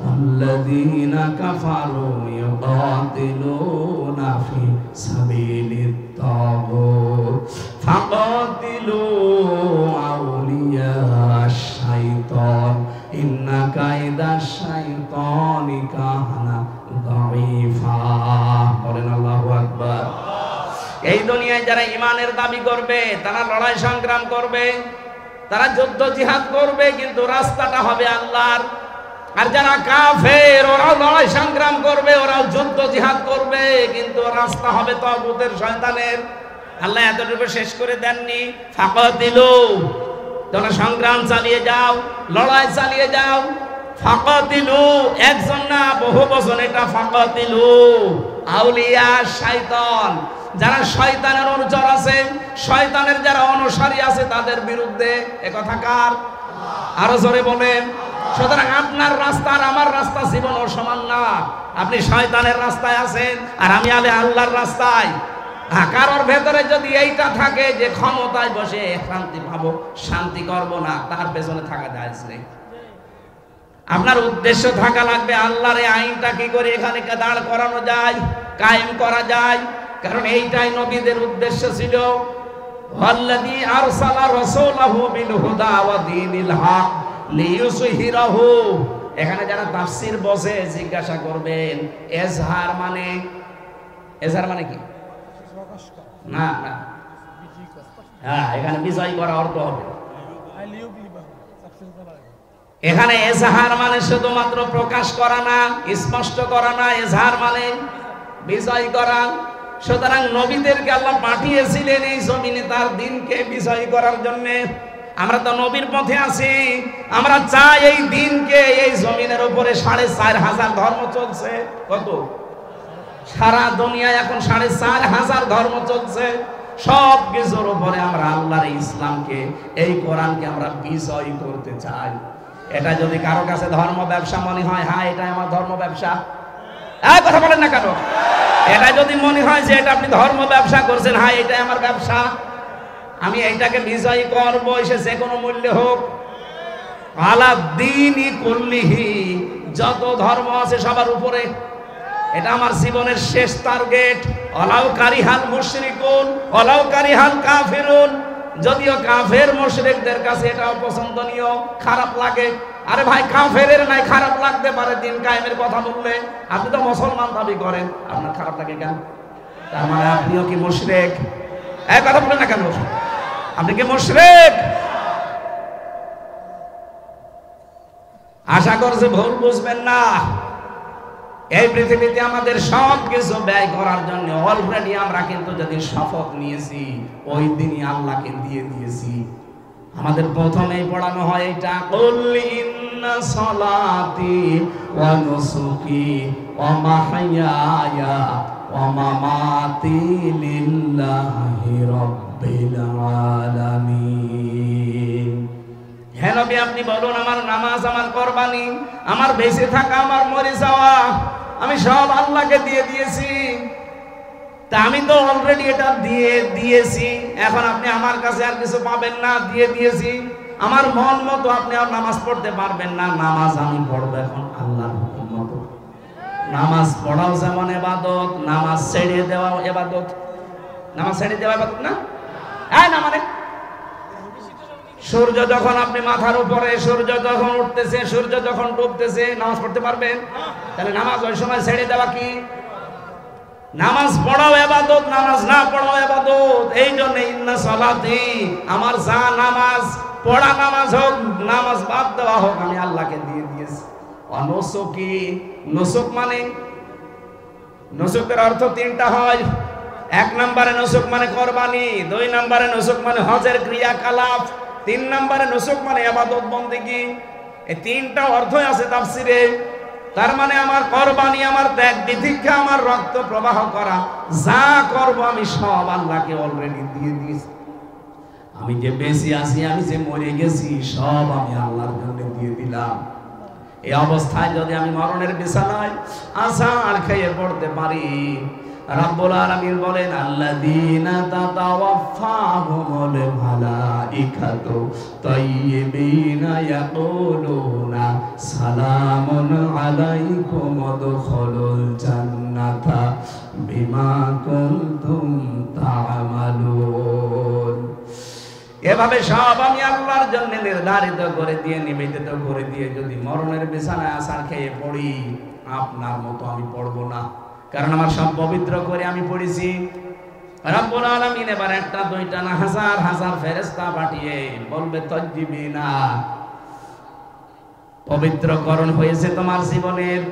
ওয়াল্লাযীনা কাফারু ইউকাতিলুনা ফি সাবিলিত তাগুত ফাকাতিলু আউলিয়াশ শাইতান ইন্না কায়দাশ শাইতানি কানা দাঈফা। বলেন আল্লাহু আকবার। এই দুনিয়ায় যারা ঈমানের দাবি করবে, তারা লড়াই সংগ্রাম করবে, তারা যুদ্ধ জিহাদ করবে, কিন্তু রাস্তাটা হবে আল্লাহর। আর যারা কাফের, ওরাও লড়াই সংগ্রাম করবে, ওরাও যুদ্ধ জিহাদ করবে, কিন্তু রাস্তা হবে তাগুতের, শয়তানের। আল্লাহ এতটুকু শেষ করে দেননি, ফাকাতিলু, তোমরা সংগ্রাম চালিয়ে যাও, লড়াই চালিয়ে যাও। ফাকাতিলু, একজন না বহু বচন, এটা ফাকাতিলু আউলিয়া শাইতান। যারা শয়তানের অনুচর আছে, শয়তানের যারা অনুসারী আছে তাদের বিরুদ্ধে। এ কথা কার? আরো জোরে বলেন। সুতরাং আপনার রাস্তা আর আমার রাস্তা জীবনও সমান না। আপনি শয়তানের রাস্তায় আছেন আর আমি আল্লাহর রাস্তায়। কারোর ভেতরে যদি এইটা থাকে যে ক্ষমতায় বসে শান্তি পাবো, শান্তি করব না, তার পেছনে থাকা যায় না। আপনার উদ্দেশ্য থাকা লাগবে আল্লাহর এই আইনটা কি করে এখানে দাঁড় করানো যায়, কায়েম করা যায়। কারণ এইটাই নবীদের উদ্দেশ্য ছিল। ওয়াল্লাযী আরসালা রাসূলাহু বিল হুদা ওয়া দীনিল হক লিইয়ুযহিরাহু। এখানে যারা তাফসীর বসে জিজ্ঞাসা করবেন এজহার মানে, এজহার মানে কি? না না, হ্যাঁ, এখানে বিজয় করা অর্থ হবে। এখানে এজহার মানে শুধুমাত্র প্রকাশ করা না, স্পষ্ট করা না। এজহার মানে বিজয় করা। সুতরাং নবীদেরকে আল্লাহ পাঠিয়েছিলেন এই জমিনে তার দিনকে বিজয় করার জন্য। আমরা তো নবীর পথে আছি, আমরা চাই এই দিনকে, এই জমিনের উপরে 4,500 ধর্ম চলছে। কত? সারা দুনিয়ায় এখন 4,500 ধর্ম চলছে। সব কিছুর উপরে আমরা আল্লাহর ইসলামকে, এই কোরআনকে আমরা বিজয় করতে চাই। এটা যদি কারো কাছে ধর্ম ব্যবসা মনে হয়, হ্যাঁ এটাই আমার ধর্ম ব্যবসা, কথা বলেন না কেন? এটা যদি মনে হয় যে এটা আপনি ধর্ম ব্যবসা করছেন, হ্যাঁ এটাই আমার ব্যবসা, আমি এইটাকে বিজয় করবো, সে যে কোনো মূল্যে হোক। আলা দ্বীনি কুল্লিহি, যত ধর্ম আছে সবার উপরে, এটা আমার জীবনের শেষ টার্গেট। ওয়ালাউ কারিহাল মুশরিকুন ওয়ালাউ কারিহাল কাফিরুন। যদিও কাফের মুশরিকদের কাছে এটা অপছন্দনীয়, খারাপ লাগে। আরে ভাই, কাফেরের নাই খারাপ লাগতে পারে দিন কায়েমের কথা বললে। আপনি তো মুসলমান দাবি করেন, আপনার খারাপ লাগে কেন? তার মানে আপনিও কি মুশরিক? এই কথা বলেন না কেন? আপনি কি মুশরিক? আশা করছি ভুল বুঝবেন না। এই পৃথিবীতে আমাদের সব কিছু ব্যয় করার জন্য অলরেডি আমরা কিন্তু যদি শপথ নিয়েছি, ওই দিনই আল্লাহকে দিয়ে দিয়েছি। আমাদের প্রথমেই পড়ানো হয় এটা, কুল ইন্না সালাতি ওয়া নুসুকি ওয়া মাহইয়ায়া ওয়া মামাতি লিল্লাহি রাব্বিল আলামিন। হে নবী, আপনি বলুন আমার নামাজ, আমার কুরবানি, আমার বেঁচে থাকা, আমার মরে যাওয়া, আমি সব আল্লাহকে দিয়ে দিয়েছি। তা আমি তো অলরেডি এটা দিয়ে দিয়েছি। এখন আপনি আমার কাছে আর কিছু পাবেন না, দিয়ে দিয়েছি। আমার মন মতো আপনি আর নামাজ পড়তে পারবেন না। নামাজ আমি পড়বো এখন আল্লাহর হুকুম মতো। নামাজ পড়াও যেমন ইবাদত, নামাজ ছেড়ে দেওয়াও ইবাদত। নামাজ ছেড়ে দেওয়া ইবাদত না? না মানে সূর্য যখন আপনি মাথার উপরে, সূর্য যখন উঠতেছে, সূর্য যখন ডুবতেছে, নামাজ পড়তে পারবেন? তাহলে নামাজ ওই সময় ছেড়ে দেওয়া কি? নামাজ পড়াও ইবাদত, নামাজ না পড়াও ইবাদত। এই জন্য ইন্না সালাতি, আমার যা নামাজ পড়া, নামাজ হোক, নামাজ বাদ দেওয়া হোক, আমি আল্লাহকে দিয়ে দিয়েছি। অনুসুকি, নুসুক মানে, নুসুকের অর্থ তিনটা হয়। 1 নম্বরে নুসুক মানে কুরবানি, 2 নম্বরে নুসুক মানে হজের ক্রিয়াকলাপ, 3 নম্বরে নুসুক মানে ইবাদত বন্দেগী। এই তিনটা অর্থই আছে তাফসিরে। তার মানে আমার কুরবানি, আমার ত্যাগ বিধিক্ষা, আমার রক্ত প্রবাহ করা, যা করব আমি সব আল্লাহকে অলরেডি দিয়ে দিয়েছি। আমি যে বেঁচে আছি, আমি যে মরে গেছি, সব আমি আল্লাহর জন্য দিয়ে দিলাম। এই অবস্থায় যদি আমি মরণের বিছানায় আছাড় খেয়ে পড়তে পারি, রাব্বুল আলামিন বলেন আল্লাযীনা তাতাওয়াফাহুমুল মালাইকাতু তাইয়্যিবিনা ইয়াকুলুনা সালামুন আলাইকুম উদখুলুল জান্নাতা বিমা কুনতুম তা'মালুন। এভাবে সব আমি আল্লাহর জন্য নির্ধারিত করে দিয়ে, নিবেদিত করে দিয়ে যদি মরণের বিছানায় আছাড় খেয়ে পড়ি, আপনার মতো আমি পড়বো না। কারণ আমার সব পবিত্র করে আমি পড়েছি। রব্বুল আলামিন এবার 1টা 2টা না, হাজার হাজার ফেরেশতা পাঠিয়ে বলবে তাজ্জিবিনা, পবিত্রকরণ হয়েছে তোমার জীবনের।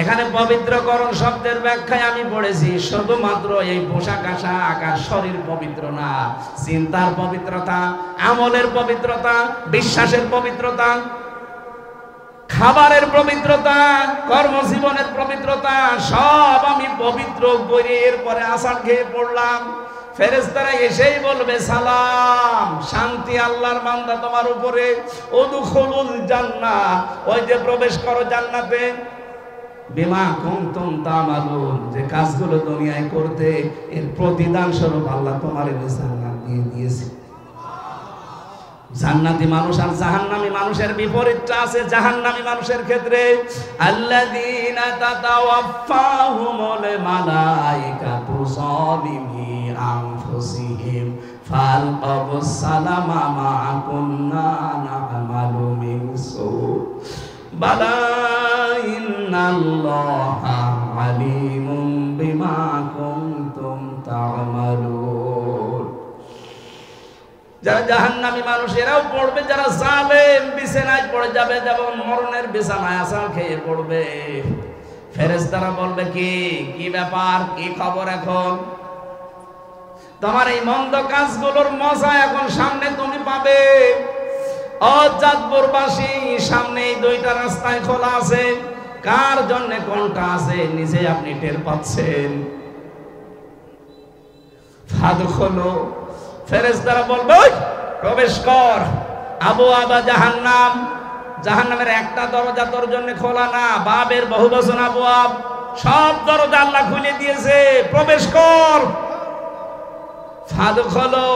এখানে পবিত্রকরণ শব্দের ব্যাখ্যায় আমি পড়েছি শুধুমাত্র এই পোশাক আশাক, শরীর পবিত্র না, চিন্তার পবিত্রতা, আমলের পবিত্রতা, বিশ্বাসের পবিত্রতা, খাবারের পবিত্রতা, কর্মজীবনের পবিত্রতা সব আমি পবিত্র করে এরপরে আসার খেয়ে পড়লাম। ফেরেশতারা এসেই বলবে সালাম, শান্তি আল্লাহর বান্দা তোমার উপরে, উদখুলুল জান্নাহ, ওই যে প্রবেশ করো জান্নাতে, বিমা কুনতুম তা'মালুন, যে কাজগুলো দুনিয়ায় করতে এর প্রতিদান স্বরূপ আল্লাহ তোমার জান্নাত দিয়ে দিয়েছে। জান্নাতি মানুষ আর জাহান্নামী মানুষের বিপরীতটা আছে জাহান্নামী মানুষের ক্ষেত্রে। আল্লাযীনা তাতাওয়াফাহুমুল মালায়েকাতু যালিমি আনফুসিহিম ফালকাবুস সালামা মা কুন্না না'মালু মিন সু বালা ইন্নাল্লাহা আলীমুম বিমা কুনতুম তা'মালুন। যারা জাহান্নামী মানুষ এরাও পড়বে, যারা জালেম বিছানায় পড়ে যাবে, যেমন মরণের বিছানায় আসার খেয়ে পড়বে। ফেরেশতারা বলবে কি ব্যাপার, কি খবর, এখন তোমার এই মন্দ কাজগুলোর মজা এখন সামনে তুমি পাবে। অজাতপুরবাসী, সামনে এই দুইটা রাস্তায় খোলা আছে, কার জন্য কোনটা আছে নিজে আপনি টের পাচ্ছেন। ফাদখুলু, ফেরেশতারা বলবে প্রবেশ কর। আবওয়াবা জাহান্নাম, জাহান্নামের একটা দরজা তোর জন্য খোলা না, বাবের বহুবচন আবওয়াব, সব দরজা আল্লাহ খুলে দিয়েছে, প্রবেশ কর। ফাদখুলু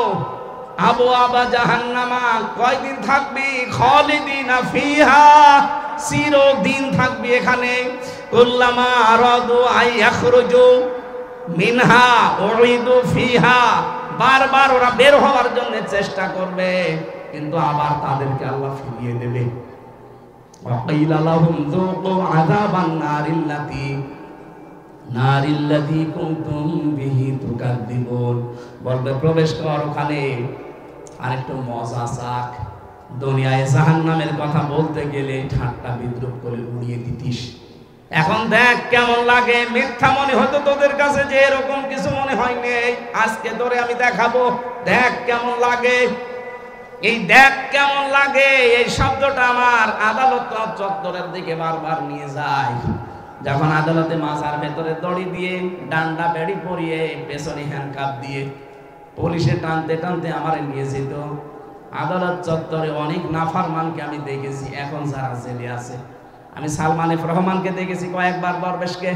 আবওয়াবা জাহান্নামা, কয়দিন থাকবি? খালিদিনা ফিহা, চিরদিন থাকবি এখানে। কুল্লামা আরাদু আই ইয়াখরুজু মিনহা উইদু ফিহা, বারবার ওরা বের হওয়ার জন্য চেষ্টা করবে, কিন্তু আবার তাদেরকে আল্লাহ ফিরিয়ে দেবে। ওয়াকিলা লাহুম যুকু আযাবান নারিল্লাতী কুনতুম বিহি তুকাদ্দিবুন, বলবে প্রবেশ কর ওখানে, আরেকটু মজা চাক। দুনিয়ায় জাহান্নামের কথা বলতে গেলে ঠাট্টা বিদ্রুপ করে উড়িয়ে দিতিস, এখন দেখ কেমন লাগে। মিথ্যা মনে হতো তোদের কাছে যে এরকম কিছু মনে হয়নি, আজকে তোরে আমি দেখাবো, দেখ কেমন লাগে। এই দেখ কেমন লাগে এই শব্দটা আমার আদালত চত্বরের দিকে বারবার নিয়ে যায়। যখন আদালতে মাজার ভেতরে দড়ি দিয়ে, ডান্ডা বেড়ি পরিয়ে, পেছনে হ্যান্ডকাপ দিয়ে পুলিশে টানতে টানতে আমারে নিয়ে যেত। আদালত চত্বরে অনেক নাফরমানকে আমি দেখেছি, এখন যারা জেলে আছে। আমি সালমান এফ রহমানকে দেখেছি কয়েকবার, দরবেশকে,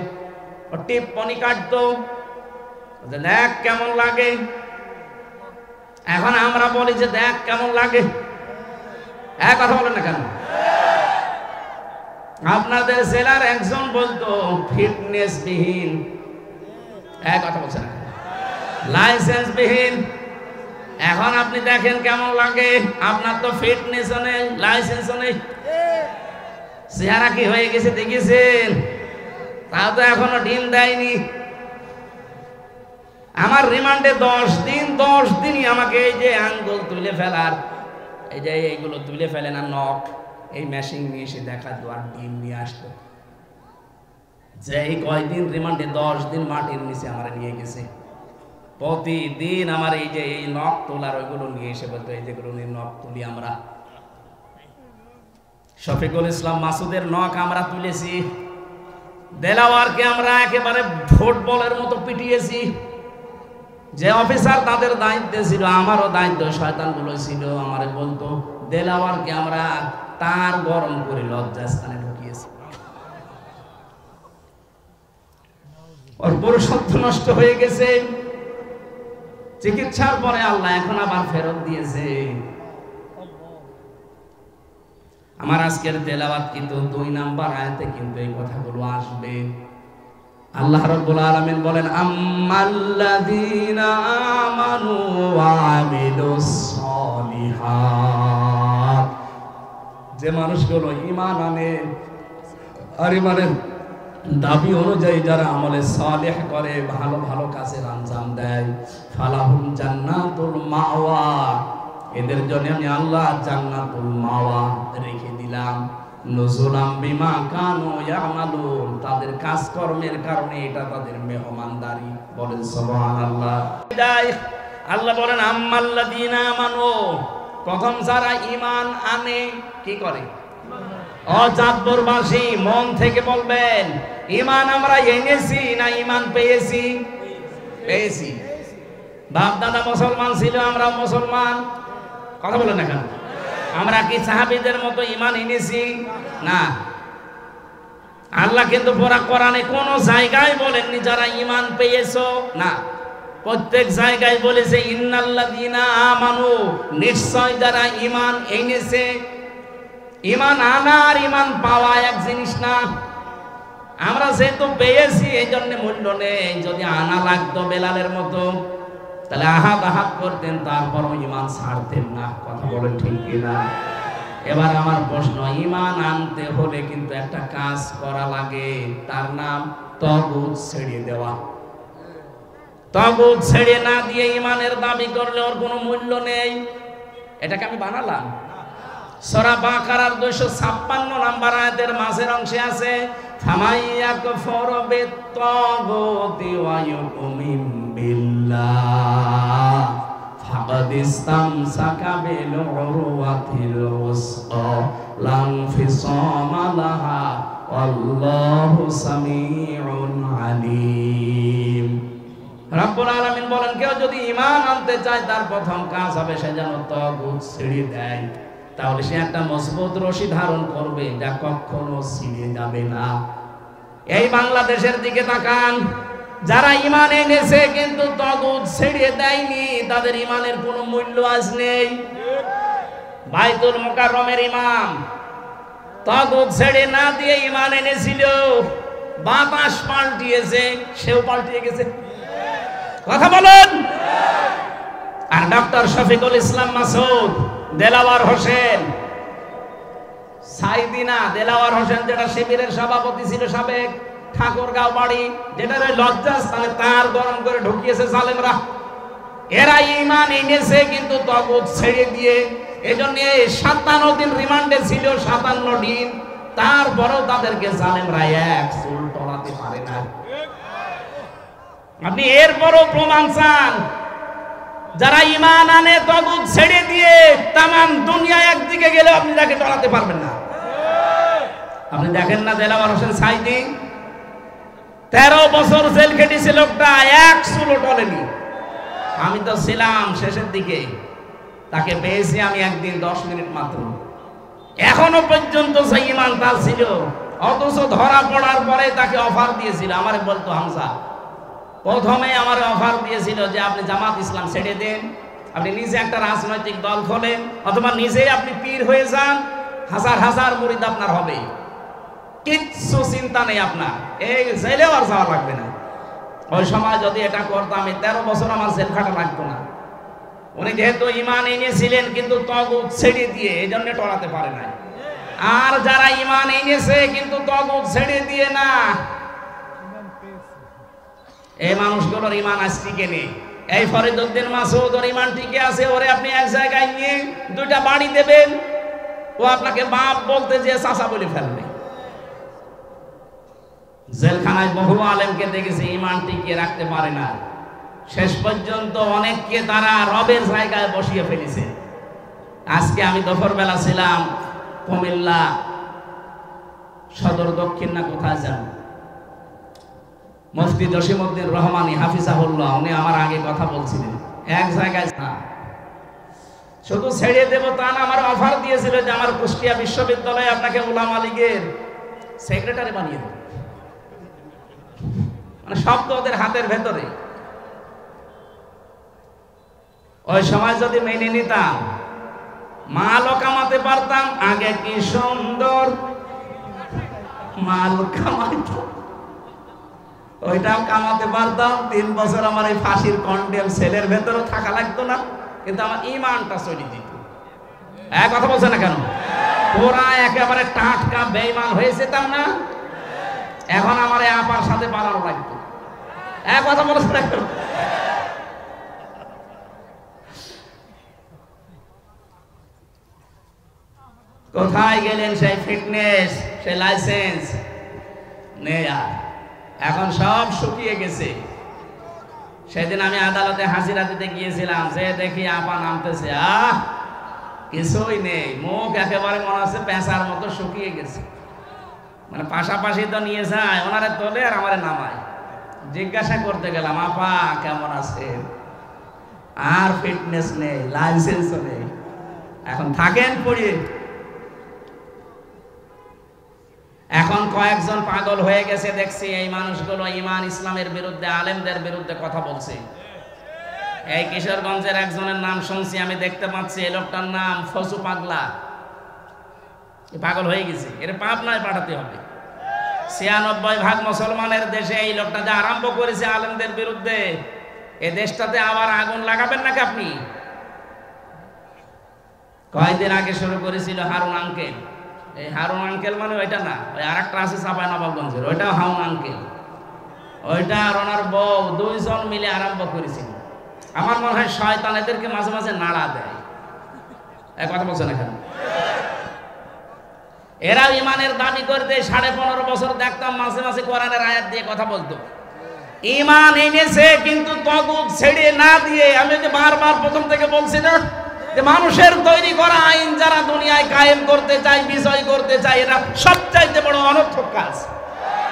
ও টিপ্পনি কাটতো, দেখ কেমন লাগে। এখন আমরা বলি যে দেখ কেমন লাগে, এক কথা বলেন না কেন? আপনাদের জেলার একজন বলতো ফিটনেস বিহীন, এক কথা বলছে না, লাইসেন্স বিহীন। এখন আপনি দেখেন কেমন লাগে, আপনার তো ফিটনেসও নেই, লাইসেন্সও নেই, চেহারা কি হয়ে গেছে দেখেছেন? তাও তো এখনো ডিম দেয়নি। আমার রিমান্ডে 10 দিন, 10 দিনই আমাকে এই যে আঙ্গুল তুলে ফেলার, এই যে এইগুলো তুলে ফেলে না নখ, এই মেশিন নিয়ে এসে দেখাতো আর ডিম নিয়ে আসতো। যে এই কয়দিন রিমান্ডে 10 দিন মাটির নিচে আমার নিয়ে গেছে, প্রতিদিন আমার এই যে এই নখ তোলার ওইগুলো নিয়ে এসে বলতো এই যেগুলো নিয়ে নখ তুলি আমরা। শফিকুল ইসলাম মাসুদের নখ আমরা তুলেছি, দেলাওয়ারকে আমরা একেবারে ফুটবলের মতো পিটিয়েছি। যে অফিসার তাদের দায়িত্বে ছিল, আমারও দায়িত্ব, শয়তানগুলো ছিল, আমারে বলতো দেলাওয়ারকে আমরা তার গরম করে লজ্জাস্থানে ঢুকিয়েছি। ওর পুরুষত্ব নষ্ট হয়ে গেছে, চিকিৎসার পরে আল্লাহ এখন আবার ফেরত দিয়েছে। আমার আজকের তেলাওয়াত কিন্তু 2 নাম্বার আয়াতে কিন্তু এই কথাগুলো আসবে। আল্লাহ রাব্বুল আলামিন বলেন আম্মাল্লাযীনা আমানু ওয়া আমিলুস সলিহাত, যে মানুষগুলো ঈমান আনে আর ঈমানের দাবি অনুযায়ী যারা আমলে সালেহ করে, ভালো ভালো কাজের আঞ্জাম দেয়, ফালাহুম জান্নাতুল মাওয়া, এদের জন্য আমি আল্লাহ জান্নাতুল মাওয়া রেখে দিলাম। নুজুলাম বিমা কানু ইয়ামালুন, তাদের কাজকর্মের কারণে এটা তাদের মেহমানদারি। বলেন সুবহানাল্লাহ। আল্লাহ বলেন আম্মাল্লাযীনা আমানু, প্রথম যারা ঈমান আনে কি করে? ও চাঁদপুরবাসী মন থেকে বলবেন, ঈমান আমরা এনেছি না ঈমান পেয়েছি? পেয়েছি। বাপ দাদা মুসলমান ছিল, আমরা মুসলমান। কথা বলেন না কেন? আমরা কি সাহাবীদের মতো ঈমান এনেছি? না। আল্লাহ কিন্তু পুরা কোরআনে কোন জায়গায় বলেননি যারা ঈমান পেয়েছো, না। প্রত্যেক জায়গায় বলেছে ইন্নাল্লাযীনা আমানু, নিশ্চয় যারা ঈমান এনেছে। ঈমান আনা আর ঈমান পাওয়া এক জিনিস না। আমরা যেহেতু পেয়েছি এই জন্য মূল্য নেই। যদি আনা লাগতো বেলালের মতো তাহলে আহাত করতেন, তারপরও ঈমান ছাড়তেন না। কথা বলেন ঠিক কিনা? এবার আমার প্রশ্ন, ঈমান আনতে হলে কিন্তু একটা কাজ করা লাগে, তার নাম তাগুত ছেড়ে দেওয়া। তাগুত ছেড়ে না দিয়ে ঈমানের দাবি করলে ওর কোনো মূল্য নেই। এটাকে আমি বানালাম। সূরা বাকারার 256 নম্বর আয়াতের মাঝের অংশে আছে, ফামাইয়াকফুরু বিত-তাগুতি ওয়া ইউমিন বিল্লাহ ফাকাদ ইসতামসাকা বিল উরওয়াতিল উসকা লা ইনফিসামা লাহা ওয়াল্লাহু সামিউন আলীম। রব্বুল আলামিন বলেন, কেউ যদি ঈমান আনতে চায় তার প্রথম কাজ হবে সে যেন তাগুত ছেড়ে দেয়। তাহলে সে একটা মজবুত রশি ধারণ করবে যা কখনো ছিঁড়ে যাবে না। এই বাংলাদেশের দিকে তাকান, যারা ঈমান এনেছে কিন্তু তাগুত ছেড়ে দেয়নি, তাদের ঈমানের কোনো মূল্য আজ নেই। বাইতুল মুকাররমের ইমাম তাগুত ছেড়ে না দিয়ে ঈমান এনেছিল, বাতাস পাল্টিয়েছে, সেও পাল্টিয়ে গেছে। কথা বলেন। আর ডক্টর শফিকুল ইসলাম মাসুদ, দেলাওয়ার হোসেন, সাইদিনা দেলাওয়ার হোসেন যেটা শিবিরের সভাপতি ছিল সাবেক, ঠাকুরগাঁও বাড়ি, যেটা লজ্জাস্থানে তার গরম করে ঢুকিয়েছে জালেমরা। এরা ঈমান এনেছে কিন্তু তাগুত ছেড়ে দিয়ে। এজন্য 57 দিন রিমান্ডে ছিল, 57 দিন। তারপরেও তাদেরকে জালেমরা এক চুল টলাতে পারে না। আপনি এরপরও প্রমাণ চান? যারা ঈমান আনে তাগুত ছেড়ে দিয়ে তামাম দুনিয়া একদিকে গেলে আপনি তাকে টলাতে পারবেন না। আপনি দেখেন না দেলাওয়ার হোসেন সাইদি 13 বছর জেল খেটেছে লোকটা, এক চুলও টলেনি। আমি তো ছিলাম শেষের দিকে, তাকে পেয়েছি আমি একদিন 10 মিনিট মাত্র। এখনো পর্যন্ত সেই ঈমান তার ছিল, অথচ ধরা পড়ার পরে তাকে অফার দিয়েছিল। আমারে বলতো, হামজা প্রথমে আমার অফার দিয়েছিল যে আপনি জামাত ইসলাম ছেড়ে দেন, আপনি নিজে একটা রাজনৈতিক দল খোলেন, অথবা নিজেই আপনি পীর হয়ে যান, হাজার হাজার মুরিদ আপনার হবে, কিচ্ছু চিন্তা নেই আপনার, এই জেলেও আর যাওয়া লাগবে না। ওই সময় যদি এটা করতাম, এই 13 বছর আমার জেল খাটা লাগতো না। উনি যেহেতু ঈমান এনেছিলেন কিন্তু তাগুত ছেড়ে দিয়ে, এই জন্য টলাতে পারে না। আর যারা ঈমান এনেছে কিন্তু তাগুত ছেড়ে দিয়ে না, এই মানুষগুলোর ঈমান আজ টিকে নেই। এই ফরিদউদ্দিন মাসুদ ওর ঈমান টিকে আছে। ওরে আপনি এক জায়গায় নিয়ে 2টা বাড়ি দেবেন, ও আপনাকে বাপ বলতে যে চাচা বলে ফেলবে। জেলখানায় বহু আলেমকে দেখেছি ঈমান টিকিয়ে রাখতে পারে না। শেষ পর্যন্ত অনেককে তারা রবের জায়গায় বসিয়ে ফেলেছে। আজকে আমি দুপুরবেলা ছিলাম কুমিল্লা সদর দক্ষিণ না কোথায় যেন, মুফতি জসিমউদ্দিন রহমানী হাফিজাহুল্লাহ, উনি আমার আগে কথা বলছিলেন। এক জায়গায় শুধু ছেড়ে দেব তা না, আমার অফার দিয়েছিল যে আমার কুষ্টিয়া বিশ্ববিদ্যালয়ে আপনাকে উলামা লীগের সেক্রেটারি বানিয়ে দেব। মানে সব তো ওদের হাতের ভেতরে। ওই সময় যদি মেনে নিতাম, মালও কামাতে পারতাম। আগে কি সুন্দর মাল কামাইতো, ওইটাও কামাতে পারতাম। 3 বছর আমার এই ফাঁসির কন্ডেম সেলের ভেতরে থাকা লাগতো না, কিন্তু আমার ঈমানটা চলে যেত। এক কথা বলছে না কেন? ওরা একেবারে টাটকা বেঈমান হয়ে যেতাম না? এখন আমার এই আপার সাথে পালানো লাগতো। এক কথা বলছে না কেন? কোথায় গেলেন সেই ফিটনেস, সেই লাইসেন্স নেই আর। এখন সব শুকিয়ে গেছে। সেদিন আমি আদালতে হাজিরা দিতে গিয়েছিলাম, যে দেখি আপা নামতেছে, কিছুই নেই, মুখ একেবারে মনে হচ্ছে পেঁচার মতো শুকিয়ে গেছে। মানে পাশাপাশি তো নিয়ে যায়, ওনারে তোলে আর আমারে নামায়। জিজ্ঞাসা করতে গেলাম, আপা কেমন আছে? আর ফিটনেস নেই, লাইসেন্সও নেই, এখন থাকেন পড়িয়ে। এখন কয়েকজন পাগল হয়ে গেছে দেখছি, এই মানুষগুলো ইমান ইসলামের বিরুদ্ধে, আলেমদের বিরুদ্ধে কথা বলছে। এই কিশোরগঞ্জের একজনের নাম শুনছি, আমি দেখতে পাচ্ছি, এই লোকটার নাম ফসু পাগলা। পাগল হয়ে গেছে, এর পাবনায় পাঠাতে হবে। ৯৬% মুসলমানের দেশে এই লোকটা যা আরম্ভ করেছে আলেমদের বিরুদ্ধে, এই দেশটাতে আবার আগুন লাগাবেন নাকি আপনি? কয়েকদিন আগে শুরু করেছিল হারুন আঙ্কেল। এই হারুন আঙ্কেল মানে ওইটা না, ওই আরেকটা আছে চাঁপাইনবাবগঞ্জের, ওইটাও হারুন আঙ্কেল। ওইটা আর ওনার বউ দুইজন মিলে আরম্ভ করেছিল। আমার মনে হয় শয়তান এদেরকে মাঝে মাঝে নাড়া দেয়। এক কথা বলছেন এখানে, এরা ইমানের দাবি করতে 15.5 বছর দেখতাম মাঝে মাঝে কোরআনের আয়াত দিয়ে কথা বলতো। ইমান এনেছে কিন্তু তাগুত ছেড়ে না দিয়ে, আমি যে বারবার প্রথম থেকে বলছি না যে মানুষের তৈরি করা আইন যারা দুনিয়ায় কায়েম করতে চায়, বিজয় করতে চায়, এরা সবচাইতে বড় অনর্থক কাজ।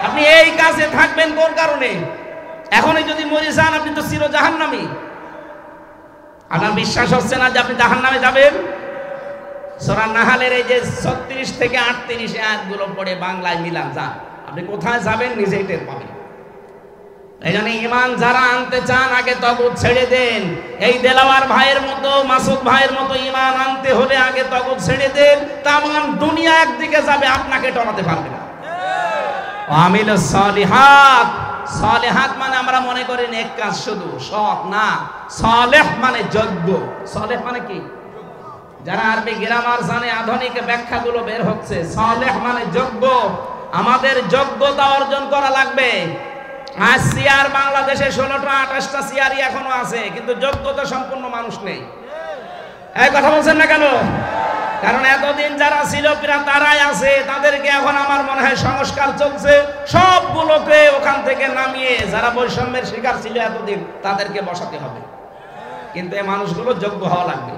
আপনি এই কাজে থাকবেন কোন কারণে? এখনই যদি মরে যান আপনি তো চির জাহান্নামী। আপনার বিশ্বাস হচ্ছে না যে আপনি জাহান্নামে যাবেন? সূরা নাহালের এই যে 36 থেকে 38 আয়াতগুলো পড়ে বাংলায় মিলান, যান আপনি কোথায় যাবেন নিজেই টের পাবেন। এই জন্য ইমান যারা আনতে চান আগে তাগুত ছেড়ে দেন। এই দেলাওয়ার ভাইয়ের মতো, মাসুদ ভাইয়ের মতো ইমান আনতে হলে আগে তাগুত ছেড়ে দেন। তামাম দুনিয়া একদিকে যাবে, আপনাকে টলাতে পারবে না। আমিলুস সালিহাত, সালেহাত মানে আমরা মনে করি নেক কাজ শুধু, সৎ না। সালেহ মানে যোগ্য। সালেহ মানে কি? যারা আরবি গ্রামার জানে, আধুনিক ব্যাখ্যাগুলো বের হচ্ছে। সালেহ মানে যোগ্য। আমাদের যোগ্যতা অর্জন করা লাগবে। আজ সিয়ার বাংলাদেশে 16টা 28টা সিয়ারই এখনো আছে, কিন্তু যোগ্যতা সম্পন্ন মানুষ নেই। এই কথা বলছেন না কেন? কারণ এতদিন যারা ছিল তারাই আছে, তাদেরকে এখন আমার মনে হয় সংস্কার চলছে, সবগুলোকে ওখান থেকে নামিয়ে যারা বৈষম্যের শিকার ছিল এতদিন তাদেরকে বসাতে হবে। কিন্তু এই মানুষগুলো যোগ্য হওয়া লাগবে।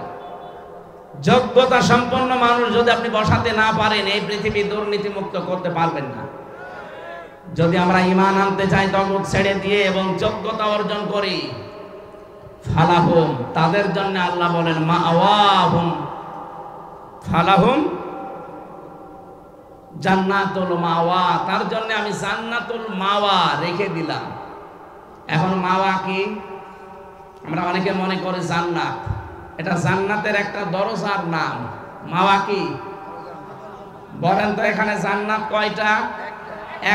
যোগ্যতা সম্পন্ন মানুষ যদি আপনি বসাতে না পারেন, এই পৃথিবী দুর্নীতি মুক্ত করতে পারবেন না। যদি আমরা ঈমান আনতে চাই তাগুত ছেড়ে দিয়ে এবং যোগ্যতা অর্জন করি, ফালাহুম, তাদের জন্য আল্লাহ বলেন মাওয়াহুম, ফালাহুম জান্নাতুল মাওয়া, তার জন্য আমি জান্নাতুল মাওয়া রেখে দিলাম। এখন মাওয়া কি? আমরা অনেকে মনে করি জান্নাত, এটা জান্নাতের একটা দরজার নাম। মাওয়া কি বলেন তো? এখানে জান্নাত কয়টা?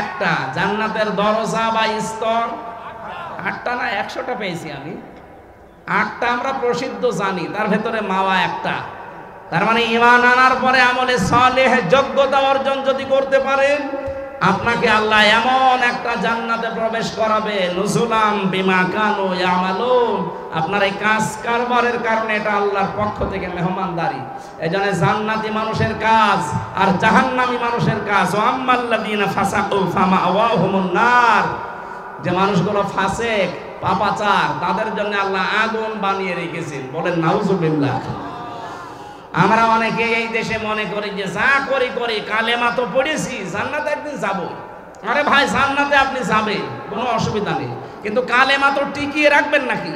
একটা। জান্নাতের দরজা বা স্তর 8টা না 100টা পেয়েছি আমি। 8টা আমরা প্রসিদ্ধ জানি, তার ভেতরে মাওয়া একটা। তার মানে ঈমান আনার পরে আমলে সালেহ, যোগ্যতা অর্জন যদি করতে পারেন, আপনাকে আল্লাহ এমন একটা জান্নাতে প্রবেশ করাবে, নুজুলাম বিমা কানু ইয়ামালুন। আপনার এই কাজ কারবারের কারণে এটা আল্লাহর পক্ষ থেকে মেহমানদারি। এজন্য জান্নাতি মানুষের কাজ আর জাহান্নামী মানুষের কাজ। ওয়া আম্মাল্লাযীনা ফাসাকু ফামাওয়াহুমুন নার, যে মানুষগুলো ফাসেক, পাপাচার, তাদের জন্য আল্লাহ আগুন বানিয়ে রেখেছেন। বলেন নাউজুবিল্লাহ। আমরা অনেকে এই দেশে মনে করি যে যা করি করি, কালেমা তো পড়েছি, জান্নাতে একদিন যাব। আরে ভাই, জান্নাতে আপনি যাবেন, কোনো অসুবিধা নেই, কিন্তু কালেমা তো টিকিয়ে রাখবেন নাকি?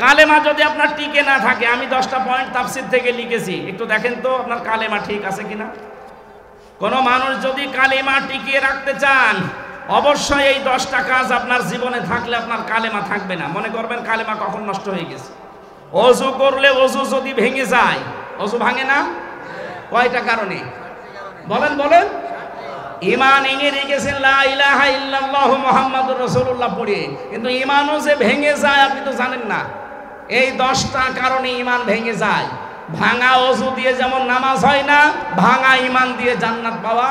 কালেমা যদি আপনার টিকে না থাকে, আমি 10টা পয়েন্ট তাফসীর থেকে লিখেছি, একটু দেখেন তো আপনার কালেমা ঠিক আছে কিনা। কোনো মানুষ যদি কালেমা টিকিয়ে রাখতে চান, অবশ্যই এই 10টা কাজ আপনার জীবনে থাকলে আপনার কালেমা থাকবে না। মনে করবেন কালেমা কখন নষ্ট হয়ে গেছে। ওযু করলে ওযু যদি ভেঙে যায়, ওযু ভাঙে না কয়টা কারণে? বলেন বলেন। ঈমান এনে রেখেছেন লা ইলাহা ইল্লাল্লাহু মুহাম্মাদুর রাসূলুল্লাহ পড়ে, কিন্তু ঈমানও যে ভেঙে যায় আপনি তো জানেন না। এই 10টা কারণে ঈমান ভেঙে যায়। ভাঙা ওযু দিয়ে যেমন নামাজ হয় না, ভাঙা ঈমান দিয়ে জান্নাত পাওয়া।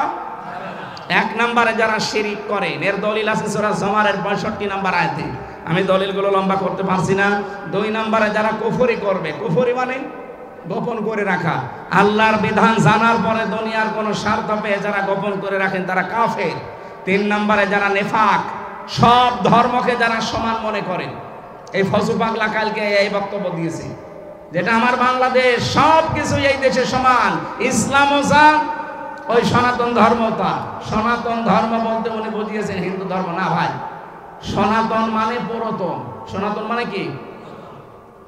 1 নম্বরে যারা শিরিক করে, এর দলিল আছে সূরা জুমারের 65 নম্বর আয়াতে। আমি দলিলগুলো লম্বা করতে পারছি না। 2 নম্বরে যারা কুফরি করবে, কুফরি মানে গোপন করে রাখা, আল্লাহর বিধান জানার পরে দুনিয়ার কোনো স্বার্থ পেয়ে যারা গোপন করে রাখেন তারা কাফের। 3 নম্বরে যারা নেফাক, সব ধর্মকে যারা সমান মনে করেন। এই ফজু পাগলা কালকে এই বক্তব্য দিয়েছে, যেটা আমার বাংলাদেশ, সব কিছু এই দেশে সমান। ইসলামও যা, ওই সনাতন ধর্ম তা। সনাতন ধর্ম বলতে উনি বুঝিয়েছেন হিন্দু ধর্ম না ভাই। সনাতন মানে পুরাতন। সনাতন মানে কি?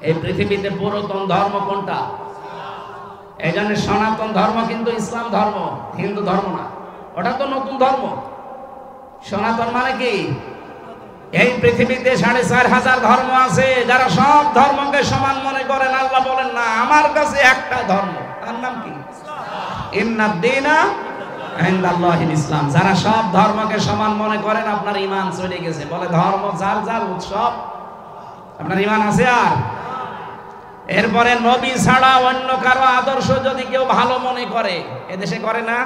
এই পৃথিবীতে পুরাতন ধর্ম কোনটা? এই জন্য সনাতন ধর্ম কিন্তু ইসলাম ধর্ম, হিন্দু ধর্ম না। ওটা তো নতুন ধর্ম। সনাতন মানে কি? এই পৃথিবীতে ৪,৫০০ ধর্ম আছে, যারা সব ধর্মকে সমান মনে করেন। আল্লাহ বলেন না, আমার কাছে একটা ধর্ম, তার নাম কি? ইন্নাদ-দীনা ইনদাল্লাহিল ইসলাম। যারা সব ধর্মকে সমান মনে করেন, আপনার ঈমান চলে গেছে। বলে ধর্ম যার যার উৎসব, আপনার ঈমান আছে আর? এরপরে নবী ছাড়া অন্য কারো আদর্শ যদি কেউ ভালো মনে করে, এদেশে করে না।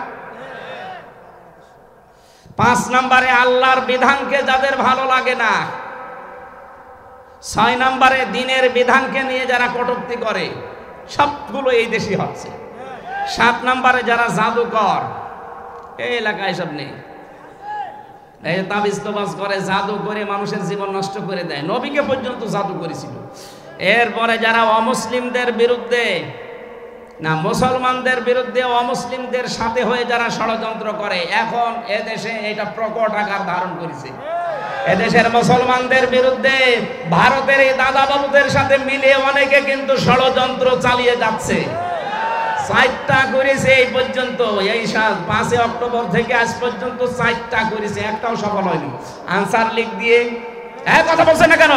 ৫ নম্বরে আল্লাহর বিধানকে যাদের ভালো লাগে না। ৬ নম্বরে দ্বীনের বিধানকে নিয়ে যারা কটূক্তি করে, সবগুলো এই দেশই হচ্ছে। ৭ নম্বরে যারা জাদুকর, এই এলাকায় সব নেই। এই তাবিজ তোবাজ করে, জাদু করে মানুষের জীবন নষ্ট করে দেয়। নবীকে পর্যন্ত জাদু করেছিল। এরপরে যারা অমুসলিমদের বিরুদ্ধে না, মুসলমানদের বিরুদ্ধে অমুসলিমদের সাথে হয়ে যারা ষড়যন্ত্র করে, এখন এদেশে এটা প্রকট আকার ধারণ করেছে। এদেশের মুসলমানদের বিরুদ্ধে ভারতের এই দাদাবাবুদের সাথে মিলে অনেকে কিন্তু ষড়যন্ত্র চালিয়ে যাচ্ছে। 4টা করেছে এই পর্যন্ত। এই 5 অক্টোবর থেকে আজ পর্যন্ত 4টা করেছে, একটাও সফল হয়নি। আনসার লিগ দিয়ে কথা বলছে না কেন?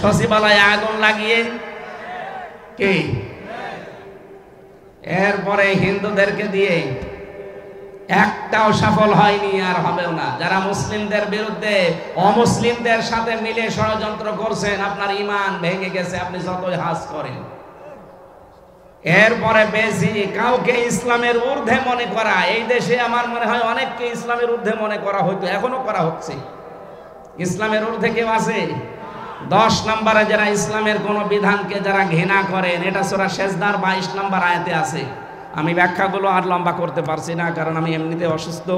সচিবালয়ে আগুন লাগিয়ে কি? এরপরে হিন্দুদেরকে দিয়ে একটাও সফল হয়নি, আর হবেও না। যারা মুসলিমদের বিরুদ্ধে অমুসলিমদের সাথে মিলে ষড়যন্ত্র করছেন, আপনার ঈমান ভেঙে গেছে, আপনি যতই হাজ করেন। এরপরে বেশি কাউকে ইসলামের ঊর্ধ্বে মনে করা, এই দেশে আমার মনে হয় অনেককে ইসলামের ঊর্ধ্বে মনে করা হয়তো, এখনো করা হচ্ছে। ইসলামের ঊর্ধ্বে কেউ আছে? 10 নম্বরে যারা ইসলামের কোন বিধানকে যারা ঘৃণা করেন, এটা সূরা সেজদার 22 নম্বর আয়াতে আছে। আমি ব্যাখ্যাগুলো আর লম্বা করতে পারছি না, কারণ আমি এমনিতে অসুস্থ।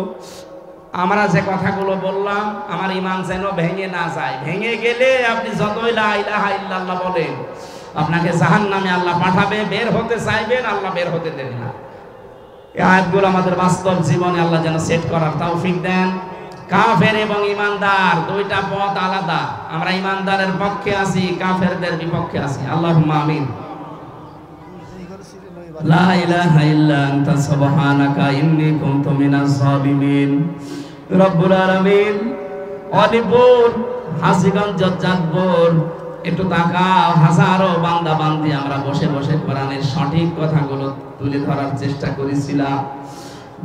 আমরা যে কথাগুলো বললাম, আমার ঈমান যেন ভেঙে না যায়। ভেঙে গেলে আপনি যতই লা ইলাহা ইল্লাল্লাহ বলেন, আপনাকে জাহান্নামে আল্লাহ পাঠাবে। বের হতে চাইবেন, আল্লাহ বের হতে দেবে না। এই আয়াতগুলো আমাদের বাস্তব জীবনে আল্লাহ যেন সেট করার তৌফিক দেন। কাফের এবং ঈমানদার দুইটা পথ আলাদা। আমরা ঈমানদারের পক্ষে আছি, কাফেরদের বিপক্ষে আছি। আল্লাহুম্মা আমিন। লা ইলাহা ইল্লা আনতা সুবহানাকা ইন্নী কুনতু মিনাজ জালিমিন। রব্বুল আলামিন, অলিপুর, হাজীগঞ্জ, চাঁদপুর, একটু তাকাও। হাজারো বান্দা বান্দি আমরা বসে বসে কোরআনের সঠিক কথাগুলো তুলে ধরার চেষ্টা করেছিলাম।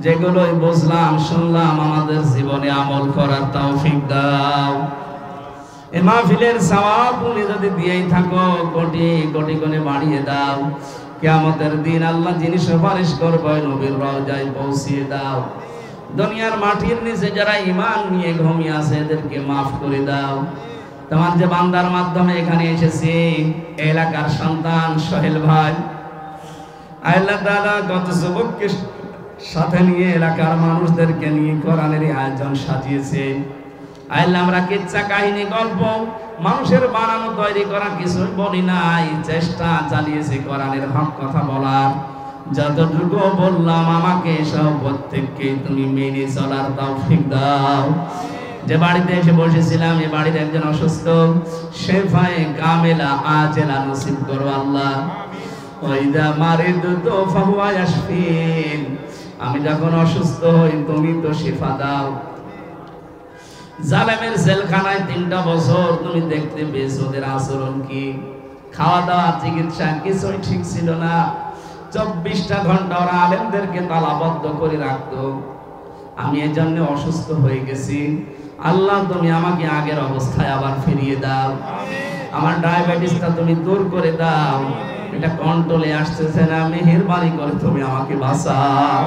যেগুলোই বুঝলাম, শুনলাম, আমাদের জীবনে আমল করার তৌফিক দাও। এ মাহফিলের সওয়াব তুমি যদি দিয়েই থাকো, কোটি কোটি গুণে বাড়িয়ে দাও। কিয়ামতের দিন আল্লাহ যিনি সুপারিশ করবে, নবীর রওজায় পৌঁছিয়ে দাও। দুনিয়ার মাটির নিচে যারা ঈমান নিয়ে ঘুমিয়ে আছে, এদেরকে মাফ করে দাও। তোমার যে বান্দার মাধ্যমে এখানে এসেছি, এলাকার সন্তান সোহেল ভাই, আল্লাহ তাআলা কত যুবককে সাথে নিয়ে, এলাকার মানুষদেরকে নিয়ে কোরআনের আয়োজন সাজিয়েছে। আল্লাহ, আমরা কিচ্ছা কাহিনী, গল্প, মানুষের বানানো তৈরি করা কিছুই বলি নাই। চেষ্টা চালিয়েছি কোরআনের হক কথা বলার। যতটুকু বললাম, আমাকে সব প্রত্যেককে তুমি মেনে চলার তৌফিক দাও। যে বাড়িতে এসে বসেছিলাম, এই বাড়ির একজন অসুস্থ, শেফায়ে কামেলা আজেলা নসিব করো আল্লাহ। ওয়াইদা মারিদতু ফাহুয়া ইয়াশফিন। আমি যখন অসুস্থ হই, তুমি তো শিফা দাও। জালেমের জেলখানায় 3টা বছর তুমি দেখতে পেয়েছো ওদের আচরণ কি। খাওয়া দাওয়া, চিকিৎসা কিছুই ঠিক ছিল না। 24টা ঘন্টা ওরা আলেমদেরকে তালাবদ্ধ করে রাখতো। আমি এই জন্য অসুস্থ হয়ে গেছি। আল্লাহ, তুমি আমাকে আগের অবস্থায় আবার ফিরিয়ে দাও। আমার ডায়াবেটিসটা তুমি দূর করে দাও। এটা কন্ট্রোলে আসতেছে না, মেহেরবানি করে তুমি আমাকে বাঁচাও।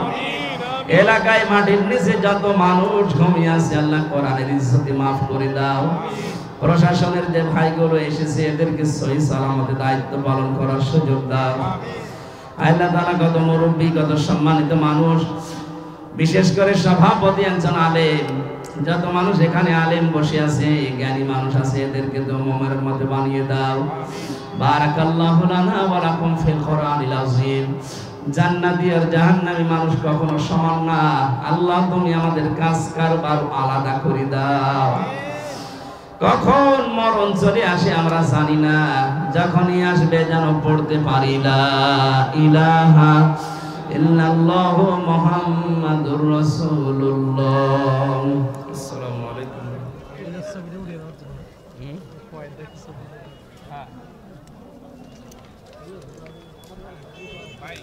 এলাকায় মাটির নিচে যত মানুষ ঘুমিয়ে আছে, আল্লাহ কোরআনের ইজ্জতে মাফ করে দাও। প্রশাসনের যে ভাইগুলো এসেছে, এদেরকে সহি সালামতে দায়িত্ব পালন করার সুযোগ দাও। আল্লাহ তাআলা, কত মুরব্বী, কত সম্মানিত মানুষ, বিশেষ করে সভাপতি একজন আলেম, যত মানুষ এখানে আলেম বসে আছে, জ্ঞানী মানুষ আছে, এদেরকে দমের মধ্যে বানিয়ে দাও। বারাকাল্লাহু লানা ওয়া লাকুম ফিল কোরআনিল আযীম। জান্নাতি আর জাহান্নামী মানুষ কখনো সমান না। আল্লাহ তুমি আমাদের কাজ কারবার আলাদা করে দাও। কখন মরণ চলে আসে আমরা জানি না, যখনই আসবে যেন পড়তে পারি লা ইলাহা ইল্লাল্লাহু মুহাম্মাদুর রাসূলুল্লাহ। আসসালামু আলাইকুম। ভাই